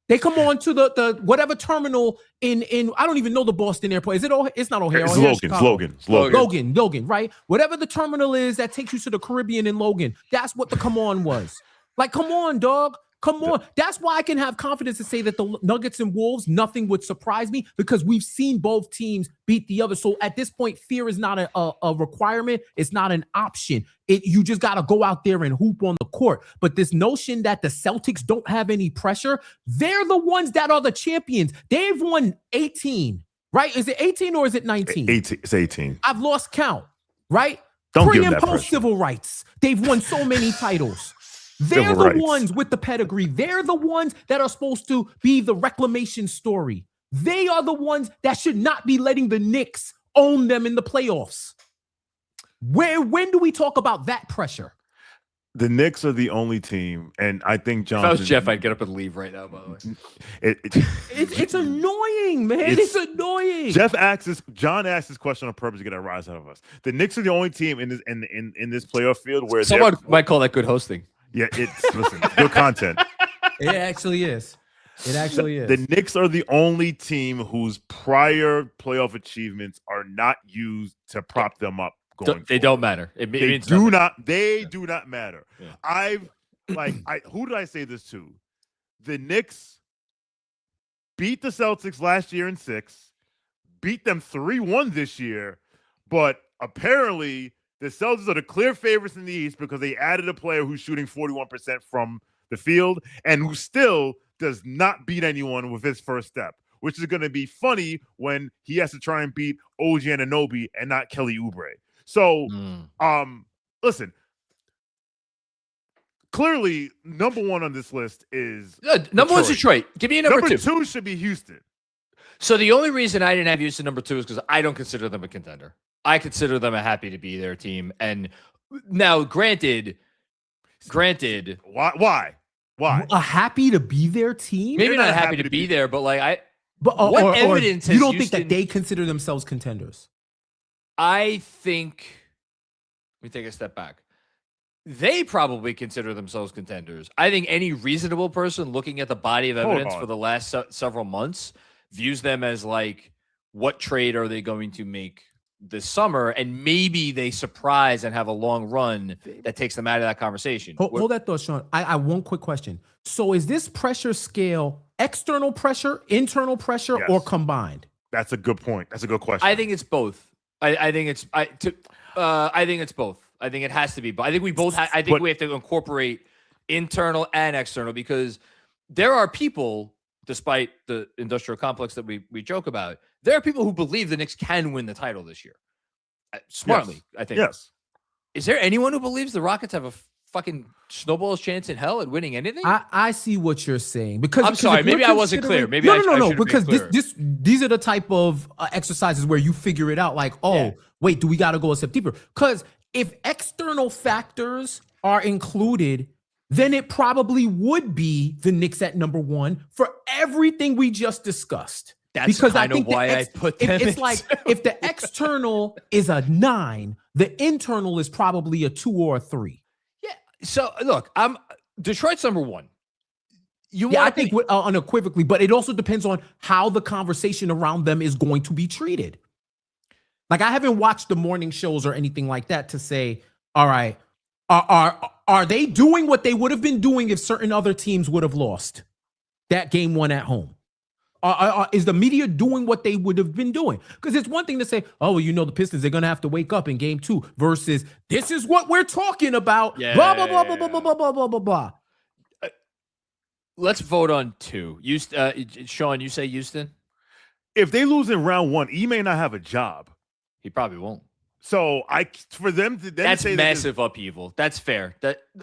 They come on to the whatever terminal in I don't even know the Boston airport. Is it? It's not O'Hare. It's Logan, right? Whatever the terminal is that takes you to the Caribbean in Logan. That's what the come on was. Like, come on, dog. Come on. That's why I can have confidence to say that the Nuggets and Wolves, nothing would surprise me because we've seen both teams beat the other. So at this point, fear is not a requirement. It's not an option. You just got to go out there and hoop on the court. But this notion that the Celtics don't have any pressure, they're the ones that are the champions. They've won 18, right? Is it 18 or is it 19? 18. It's 18. I've lost count, right? Don't Pre give and that post pressure. civil rights. They've won so many titles. They're Civil the rights. ones with the pedigree. They're the ones that are supposed to be the reclamation story. They are the ones that should not be letting the Knicks own them in the playoffs. When do we talk about that pressure? The Knicks are the only team, and I think Johnson. If I was Jeff, I'd get up and leave right now. By the way, It's annoying, man. It's annoying. John asked this question on purpose to get a rise out of us. The Knicks are the only team in this playoff field where someone might call that good hosting. Yeah, it's good content. It actually is. It actually is. The Knicks are the only team whose prior playoff achievements are not used to prop them up. They don't matter. They do not matter. Yeah. Who did I say this to? The Knicks beat the Celtics last year in 6, beat them 3-1 this year, but apparently the Celtics are the clear favorites in the East because they added a player who's shooting 41% from the field and who still does not beat anyone with his first step, which is going to be funny when he has to try and beat OG Anunoby and not Kelly Oubre. So, listen, clearly number one on this list is number one's Detroit. Give me a number two. Number 2 should be Houston. So the only reason I didn't have Houston number 2 is because I don't consider them a contender. I consider them a happy to be their team. And now, granted, why? A happy to be their team? Maybe not happy to be there, but what evidence you has don't Houston, think that they consider themselves contenders? I think, let me take a step back. They probably consider themselves contenders. I think any reasonable person looking at the body of evidence for the last several months views them as what trade are they going to make this summer? And maybe they surprise and have a long run that takes them out of that conversation. Hold that thought, Shawn. I one quick question. So is this pressure scale external pressure, internal pressure, or combined? That's a good point. That's a good question. I think it's both. I think it's both. I think it has to be. But I think we both. I think we have to incorporate internal and external because there are people, despite the industrial complex that we joke about, there are people who believe the Knicks can win the title this year. Smartly, yes. I think. Yes. Is there anyone who believes the Rockets have a fucking snowball's chance in hell at winning anything? I see what you're saying because I'm sorry, maybe I wasn't clear. Maybe no. Because these are the type of exercises where you figure it out. Wait, do we got to go a step deeper? Because if external factors are included, then it probably would be the Knicks at number 1 for everything we just discussed. That's because kind of why I put them. It's like if the external is a 9, the internal is probably a 2 or a 3. Yeah. So look, Detroit's number 1. I think unequivocally, but it also depends on how the conversation around them is going to be treated. I haven't watched the morning shows or anything like that to say, all right, are they doing what they would have been doing if certain other teams would have lost that game 1 at home? Is the media doing what they would have been doing? Because it's one thing to say, the Pistons, they're going to have to wake up in game 2 versus this is what we're talking about. Yeah, blah, blah, blah, blah, blah, blah, blah, blah, blah, blah. Let's vote on 2. Shawn, you say Houston? If they lose in round 1, he may not have a job. He probably won't. So for them to that's say massive upheaval. That's fair.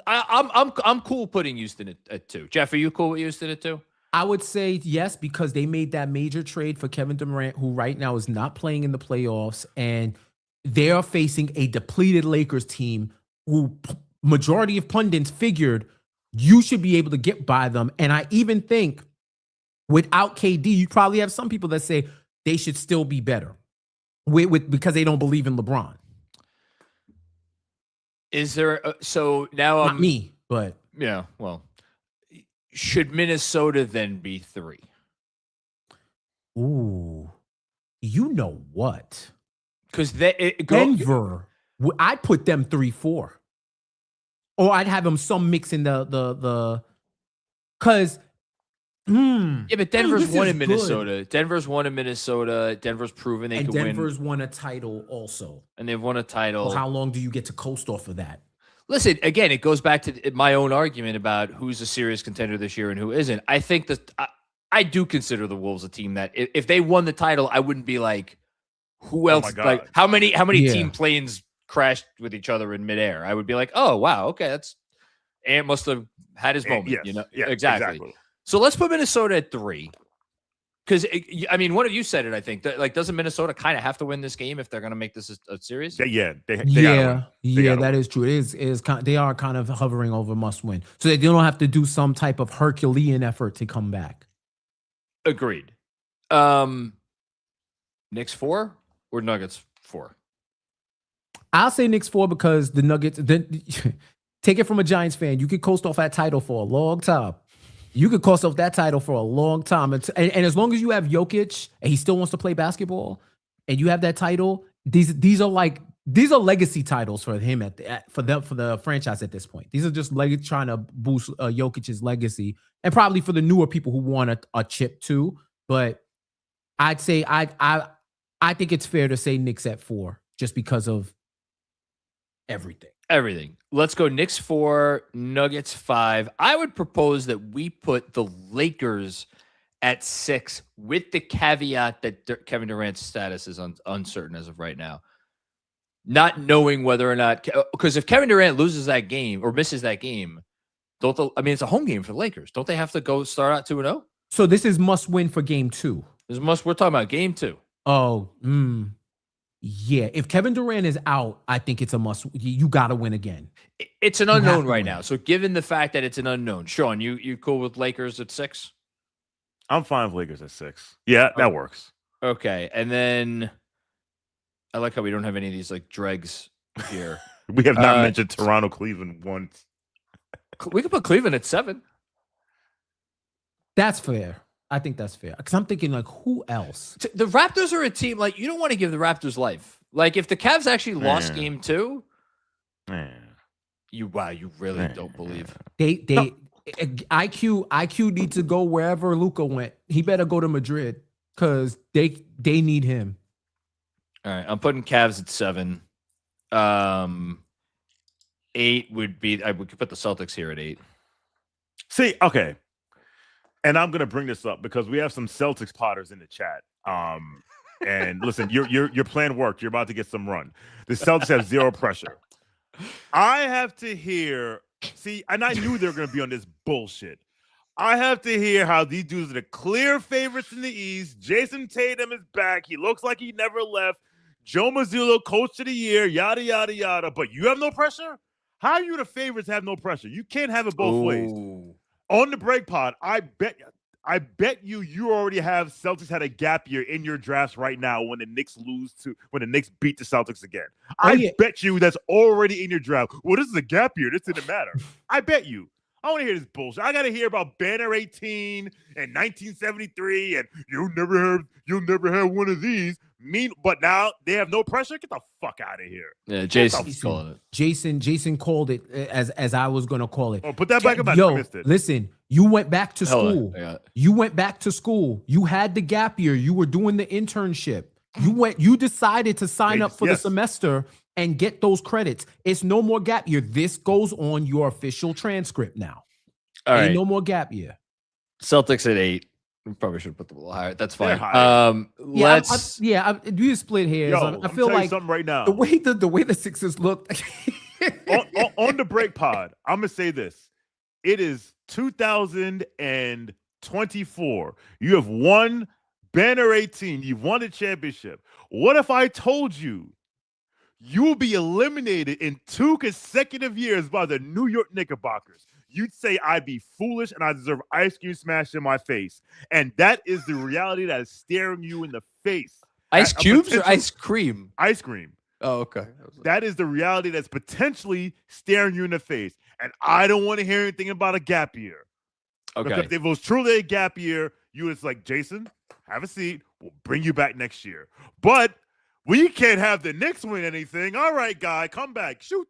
I'm cool putting Houston at 2. Jeff, are you cool with Houston at 2? I would say yes, because they made that major trade for Kevin Durant, who right now is not playing in the playoffs, and they are facing a depleted Lakers team who majority of pundits figured you should be able to get by them. And I even think without KD, you probably have some people that say they should still be better because they don't believe in LeBron. Is there so now not me, but yeah, well. Should Minnesota then be 3? Ooh, you know what? Because Denver, I'd put them 3-4, or I'd have them some mix in the because. Yeah, but Denver's won in Minnesota. Good. Denver's won in Minnesota. Denver's proven they can win. Denver's won a title also, and they've won a title. Well, how long do you get to coast off of that? Listen, again, it goes back to my own argument about who's a serious contender this year and who isn't. I think that I do consider the Wolves a team that if they won the title, I wouldn't be like, who else? How many team play-ins crashed with each other in midair. I would be like, oh wow, okay, that's Ant must have had his moment. Yes. You know, Yeah, exactly. So let's put Minnesota at 3. Because I mean, one of you said it. I think that doesn't Minnesota kind of have to win this game if they're going to make this a series? They yeah, gotta that win. is true. It is they are kind of hovering over must win, so they don't have to do some type of Herculean effort to come back. Agreed. Knicks 4 or Nuggets 4? I'll say Knicks 4 because the Nuggets. Then take it from a Giants fan. You could coast off that title for a long time. You could coast off that title for a long time. And as long as you have Jokic and he still wants to play basketball and you have that title, these are legacy titles for him for the franchise at this point. These are just trying to boost Jokic's legacy and probably for the newer people who want a chip too. But I'd say I think it's fair to say Knicks at 4 just because of everything. Let's go Knicks 4, Nuggets 5. I would propose that we put the Lakers at 6 with the caveat that Kevin Durant's status is uncertain as of right now. Not knowing whether or not, because if Kevin Durant loses that game or misses that game, it's a home game for the Lakers. Don't they have to go start out 2-0? So this is must win for game 2. We're talking about game 2. Oh, yeah. If Kevin Durant is out, I think it's a must. You got to win again. It's an unknown right now. So given the fact that it's an unknown, Shawn, you cool with Lakers at 6? I'm fine with Lakers at 6. Yeah, that works. Okay. And then I like how we don't have any of these like dregs here. We have not mentioned Toronto, Cleveland once. We could put Cleveland at 7. That's fair. I think that's fair. Because I'm thinking, like, who else? The Raptors are a team, like, you don't want to give the Raptors life. Like, if the Cavs actually lost game 2, you really don't believe. IQ needs to go wherever Luka went. He better go to Madrid because they need him. All right, I'm putting Cavs at 7. 8 would be, we could put the Celtics here at 8. See, okay. And I'm gonna bring this up because we have some Celtics potters in the chat. And listen, your plan worked. You're about to get some run. The Celtics have zero pressure. I have to hear. See, and I knew they were gonna be on this bullshit. I have to hear how these dudes are the clear favorites in the East. Jason Tatum is back. He looks like he never left. Joe Mazzulla, coach of the year. Yada yada yada. But you have no pressure. How are you the favorites have no pressure? You can't have it both ways. On the break pod, I bet you already have Celtics had a gap year in your drafts right now when the Knicks beat the Celtics again. I bet you that's already in your draft. Well, this is a gap year. This didn't matter. I bet you. I want to hear this bullshit. I got to hear about Banner 18 and 1973 and you'll never have one of these. But now they have no pressure. Get the fuck out of here. Yeah, Jason's calling it. Jason called it as I was gonna call it. Oh, put that back up. Yo, listen, you went back to school. You went back to school. You had the gap year. You were doing the internship. You decided to sign up for the semester and get those credits. It's no more gap year. This goes on your official transcript now. All right. No more gap year. Celtics at 8. We probably should put them a little higher. That's fine. Let's you split hairs. I feel like something right now. The way the Sixers look on the break pod. I'm gonna say this. It is 2024. You have won Banner 18. You've won a championship. What if I told you will be eliminated in 2 consecutive years by the New York Knickerbockers? You'd say I'd be foolish and I deserve ice cream smashed in my face. And that is the reality that is staring you in the face. Ice cubes or ice cream? Ice cream. Oh, okay. That is the reality that's potentially staring you in the face. And I don't want to hear anything about a gap year. Okay. Because if it was truly a gap year, you was like, Jason, have a seat. We'll bring you back next year. But we can't have the Knicks win anything. All right, guy, come back. Shoot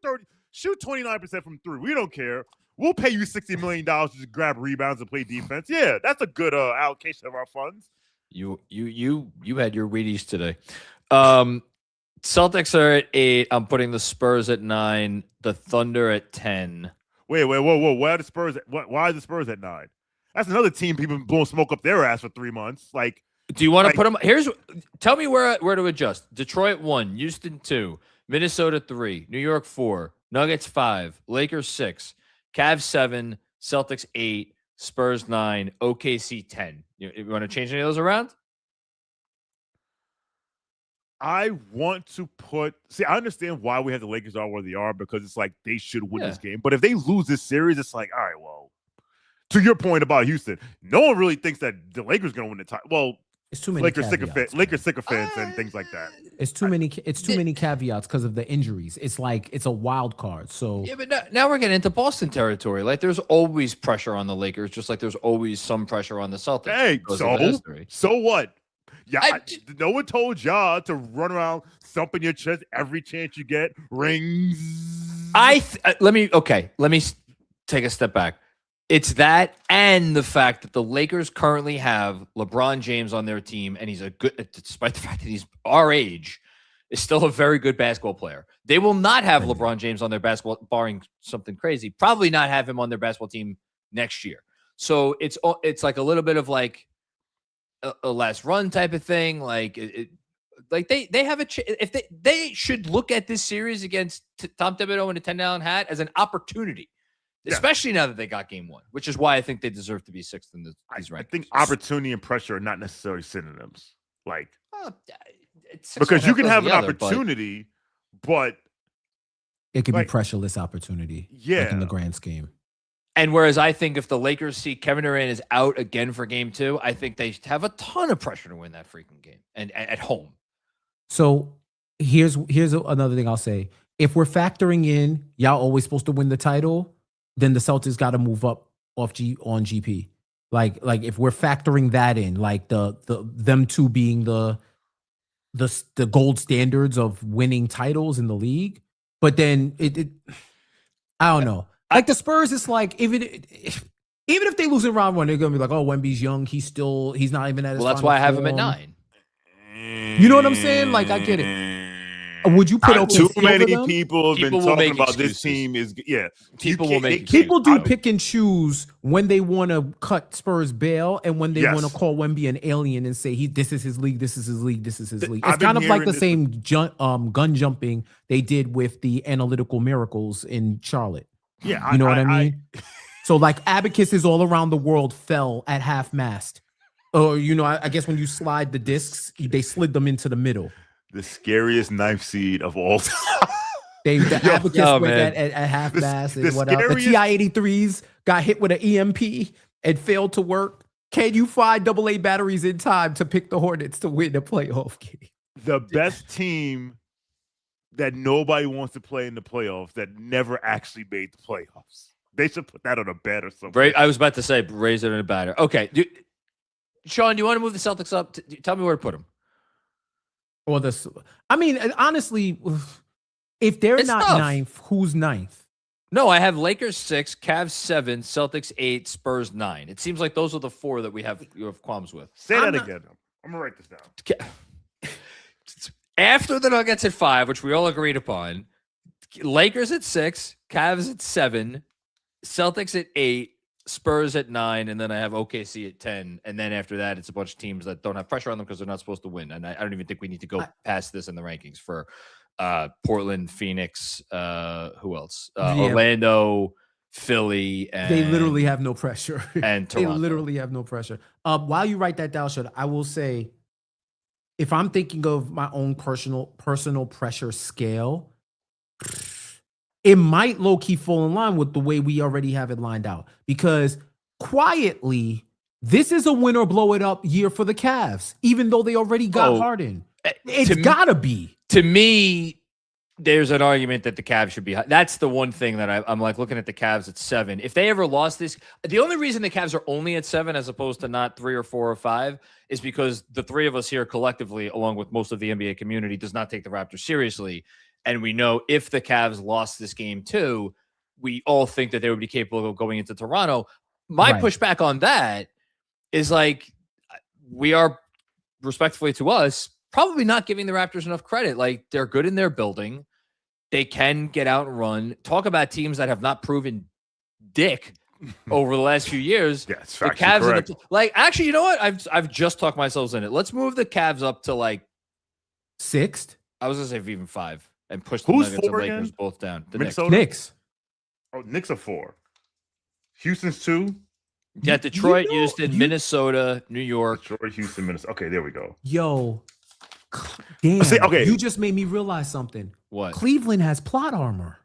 29% from 3. We don't care. We'll pay you $60 million to just grab rebounds and play defense. Yeah, that's a good allocation of our funds. You had your Wheaties today. Celtics are at 8. I'm putting the Spurs at 9. The Thunder at 10. Wait, whoa. Why are the Spurs at 9? That's another team people been blowing smoke up their ass for 3 months. Like, do you want to put them? Tell me where to adjust. Detroit 1, Houston 2, Minnesota 3, New York 4, Nuggets 5, Lakers 6, Cavs 7, Celtics 8, Spurs 9, OKC 10. You want to change any of those around? I want to I understand why we have the Lakers are where they are, because it's like they should win this game. But if they lose this series, it's like, all right, well, to your point about Houston, no one really thinks that the Lakers going to win the title. Well, it's too many Lakers sycophants and things like that. It's too many caveats because of the injuries. It's like it's a wild card. So yeah, but now we're getting into Boston territory. Like there's always pressure on the Lakers, just like there's always some pressure on the Celtics. Hey, so what? Yeah, no one told y'all to run around thumping your chest every chance you get. Rings. Let me take a step back. It's that and the fact that the Lakers currently have LeBron James on their team, and he's despite the fact that he's our age, is still a very good basketball player. They will not have LeBron James on their basketball, barring something crazy, probably not have him on their basketball team next year. So it's like a little bit of like a last run type of thing. Like like they have if they should look at this series against Tom Thibodeau and the $10 hat as an opportunity. Especially now that they got game 1, which is why I think they deserve to be 6th in these rankings. I think opportunity and pressure are not necessarily synonyms. Like, because you can have an opportunity, but it could be pressureless opportunity. Yeah, like in the grand scheme. And whereas I think if the Lakers see Kevin Durant is out again for game 2, I think they have a ton of pressure to win that freaking game and at home. So here's another thing I'll say. If we're factoring in y'all always supposed to win the title, then the Celtics got to move up on GP. Like if we're factoring that in, like them two being the gold standards of winning titles in the league. But then it I don't know. Like the Spurs, it's like even if they lose in round 1, they're gonna be like, oh, Wemby's young. He's not even at his. Well, that's why I have him at 9. You know what I'm saying? Like I get it. Would you put too many people have been talking about this team? People will make people do pick and choose when they want to cut Spurs bail and when they want to call Wemby an alien and say this is his league, this is his league, this is his league. It's kind of like the same gun jumping they did with the analytical miracles in Charlotte. Yeah, you know what I mean. So like abacuses all around the world fell at half mast. Or I guess when you slide the discs, they slid them into the middle. The scariest knife seed of all time. The Abacus went at half mast and whatever. The TI-83s got hit with an EMP and failed to work. Can you find AA batteries in time to pick the Hornets to win the playoff game? The best team that nobody wants to play in the playoffs that never actually made the playoffs. They should put that on a bet or something. I was about to say, raise it in a batter. Okay. Shawn, do you want to move the Celtics up? Tell me where to put them. Or honestly, if they're not ninth, who's ninth? No, I have Lakers 6, Cavs 7, Celtics 8, Spurs 9. It seems like those are the 4 that you have qualms with. Say that again. I'm gonna write this down. After the Nuggets at 5, which we all agreed upon, Lakers at 6, Cavs at 7, Celtics at 8, Spurs at 9, and then I have OKC at 10. And then after that, it's a bunch of teams that don't have pressure on them because they're not supposed to win. And I don't even think we need to go past this in the rankings for Portland, Phoenix, who else? Orlando, Philly. And they literally have no pressure. And Toronto. They literally have no pressure. While you write that down, Shawn, I will say, if I'm thinking of my own personal pressure scale, it might low-key fall in line with the way we already have it lined out. Because quietly, this is a win or blow it up year for the Cavs, even though they already got Harden. It's gotta be. To me, there's an argument that the Cavs should be. That's the one thing that I'm like looking at the Cavs at 7. If they ever lost this, the only reason the Cavs are only at 7 as opposed to not 3 or 4 or 5 is because the 3 of us here collectively, along with most of the NBA community, does not take the Raptors seriously. And we know if the Cavs lost this game too, we all think that they would be capable of going into Toronto. My pushback on that is like, we are respectfully to us probably not giving the Raptors enough credit. Like, they're good in their building. They can get out and run. Talk about teams that have not proven dick over the last few years. Yeah, it's the Cavs actually, you know what? I've just talked myself in it. Let's move the Cavs up to like 6th. I was gonna say even 5. and push the Who's Nuggets and 4 Lakers again? both down. The Minnesota? Knicks. Oh, Knicks are 4. Houston's 2. Yeah, Detroit, You know, Houston, Minnesota, New York. Detroit, Houston, Minnesota. Okay, there we go. Yo, damn. See, okay. You just made me realize something. What? Cleveland has plot armor.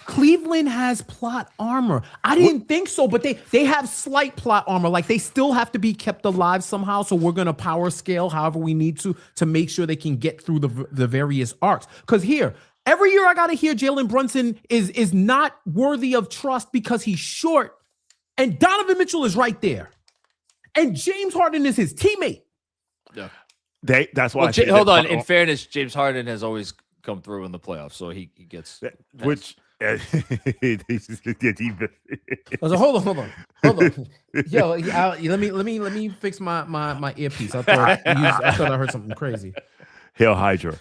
Cleveland has plot armor. I didn't think so, but they have slight plot armor. Like they still have to be kept alive somehow. So we're gonna power scale however we need to make sure they can get through the various arcs. Because here, every year I gotta hear Jalen Brunson is not worthy of trust because he's short, and Donovan Mitchell is right there, and James Harden is his teammate. Yeah. That's why. Well, hold on. In fairness, James Harden has always come through in the playoffs, so he gets which. I was like, hold on. Yo, let me fix my earpiece. I thought I heard something crazy. Hail Hydra.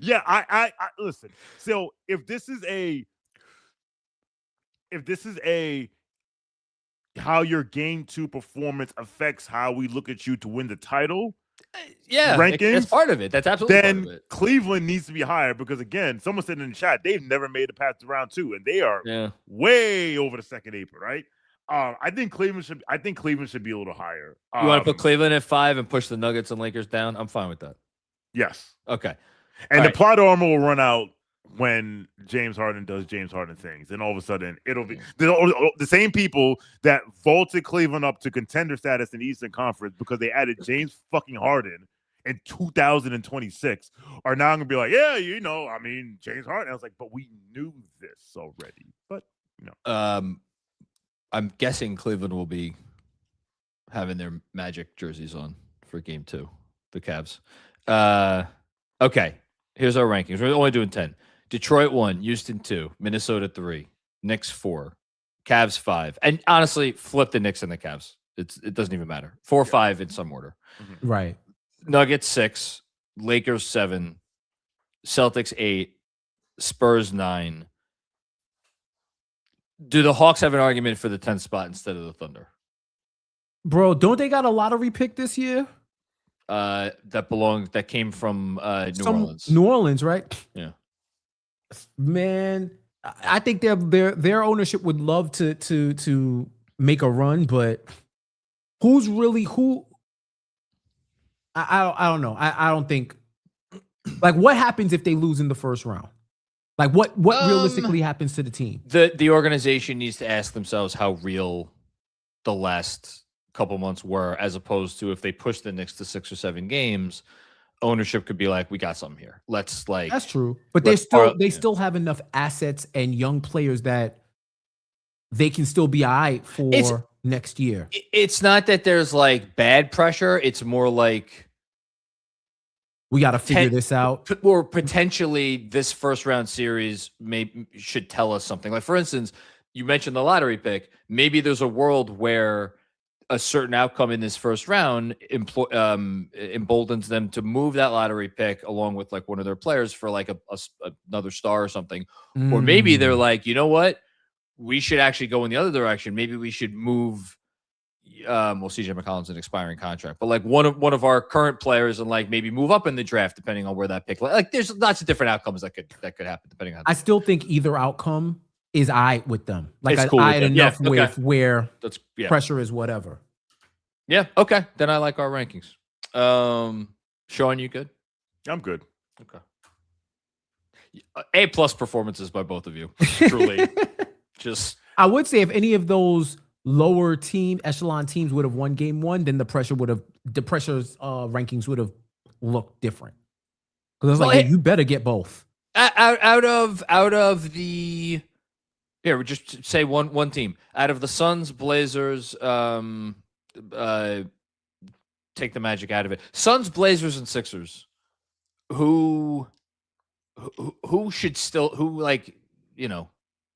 Yeah, I listen. So if this is a how your game 2 performance affects how we look at you to win the title, yeah, rankings, that's part of it. That's absolutely then part of it. Cleveland needs to be higher because again, someone said in the chat they've never made it past round 2 and they are way over the second apron, right? I think Cleveland should be a little higher. You want to put Cleveland at 5 and push the Nuggets and Lakers down? I'm fine with that. Yes. Okay. And the plot armor will run out when James Harden does James Harden things. And all of a sudden, it'll be the same people that vaulted Cleveland up to contender status in the Eastern Conference because they added James fucking Harden in 2026 are now going to be like, yeah, James Harden. I was like, but we knew this already. But, I'm guessing Cleveland will be having their Magic jerseys on for game 2, the Cavs. Okay, here's our rankings. We're only doing 10. Detroit 1, Houston 2, Minnesota 3, Knicks 4, Cavs 5. And honestly, flip the Knicks and the Cavs. It doesn't even matter. 4 or 5 in some order. Right. Nuggets 6, Lakers 7, Celtics 8, Spurs 9. Do the Hawks have an argument for the 10th spot instead of the Thunder? Bro, don't they got a lottery pick this year? That came from New Orleans. New Orleans, right? Yeah. Man, I think their ownership would love to make a run, but who's really who? I don't know. I don't think. Like, what happens if they lose in the first round? Like, what realistically happens to the team? The organization needs to ask themselves how real the last couple months were, as opposed to if they push the Knicks to 6 or 7 games, ownership could be like, we got something here. Let's like. That's true, but they still have enough assets and young players that they can still be all right for next year. It's not that there's like bad pressure. It's more like we got to figure this out. Or potentially this first round series should tell us something. Like, for instance, you mentioned the lottery pick. Maybe there's a world where a certain outcome in this first round emboldens them to move that lottery pick along with like one of their players for like another star or something. Or maybe they're like, you know what? We should actually go in the other direction. Maybe we should move. CJ McCollum's an expiring contract, but like one of our current players and like maybe move up in the draft depending on where that pick. Like there's lots of different outcomes that could happen depending on. I still think either outcome is with them. Like it's cool I enough with with where that's pressure is whatever. Yeah. Okay. Then I like our rankings. Shawn, you good? I'm good. Okay. A+ performances by both of you. Truly. Just I would say if any of those lower echelon teams would have won game 1, then the pressure's rankings would have looked different. Because I was hey, you better get both. Out of the here, we just say one team. Out of the Suns, Blazers, take the Magic out of it. Suns, Blazers, and Sixers. Who should still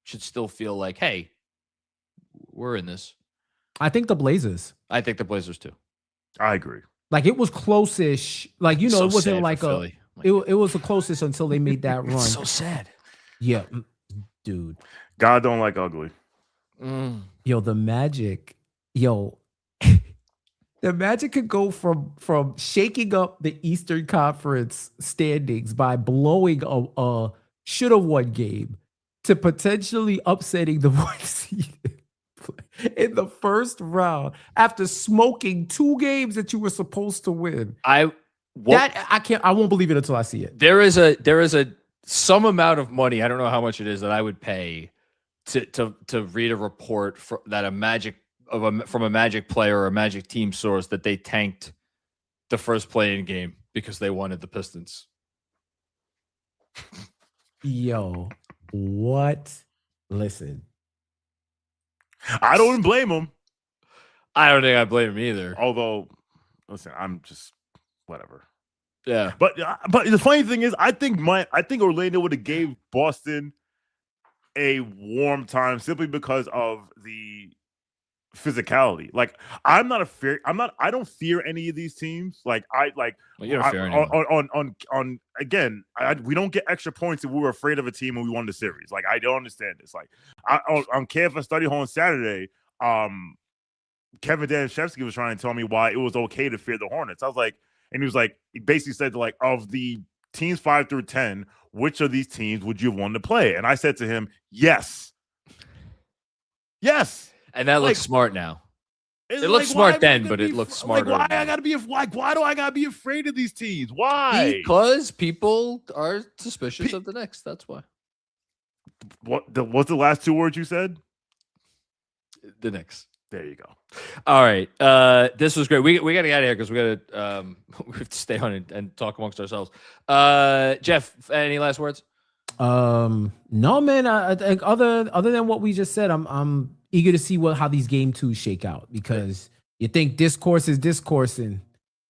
should still feel like, hey, we're in this. I think the Blazers. I think the Blazers too. I agree. Like it was close-ish. Like, it wasn't like it was the closest until they made that run. It's so sad. Yeah, dude. God don't like ugly. Yo, the Magic. Yo, The Magic could go from shaking up the Eastern Conference standings by blowing a should have won game to potentially upsetting the one seed in the first round after smoking 2 games that you were supposed to win. I won't believe it until I see it. There is a some amount of money, I don't know how much it is, that I would pay to read a report that from a Magic player or a Magic team source that they tanked the first play-in game because they wanted the Pistons. Yo, what? Listen. I don't blame him. I don't think I blame him either. Although, listen, I'm just whatever. Yeah. But the funny thing is, I think Orlando would have gave Boston a warm time simply because of the physicality. Like, I don't fear any of these teams. Like, well, you don't fear anyone. again, we don't get extra points if we were afraid of a team and we won the series. Like, I don't understand this. Like, on KFS Study Hall on Saturday, Kevin Danishevsky was trying to tell me why it was okay to fear the Hornets. I was like, and he was like, he basically said, like, of the teams 5 through 10, which of these teams would you have won to play? And I said to him, yes. And that looks smart now. It looked smart then, but it looks smarter. Like, why do I gotta be afraid of these teams? Why? Because people are suspicious of the Knicks. That's why. What's the last 2 words you said? The Knicks. There you go. All right. This was great. We got to get out of here because we have to stay on and talk amongst ourselves. Jeff, any last words? No, man. I think other than what we just said, I'm eager to see how these game 2s shake out, because you think discourse is discoursing.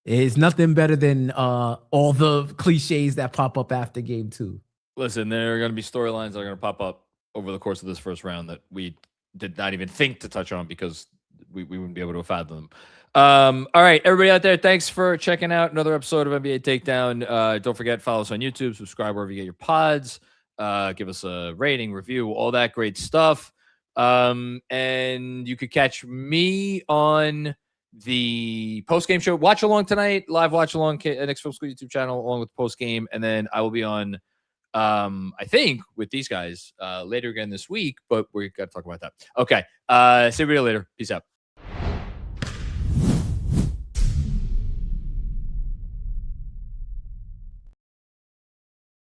It's nothing better than all the cliches that pop up after game 2. Listen, there are going to be storylines that are going to pop up over the course of this first round that we did not even think to touch on because we wouldn't be able to fathom them. All right, everybody out there, thanks for checking out another episode of NBA Takedown. Don't forget, follow us on YouTube, subscribe wherever you get your pods, give us a rating, review, all that great stuff. And you could catch me on the post-game show watch along tonight, live watch along Knicks Film School YouTube channel along with post-game, and then I will be on I think with these guys later again this week, but we got to talk about that. Okay. See you later. Peace out.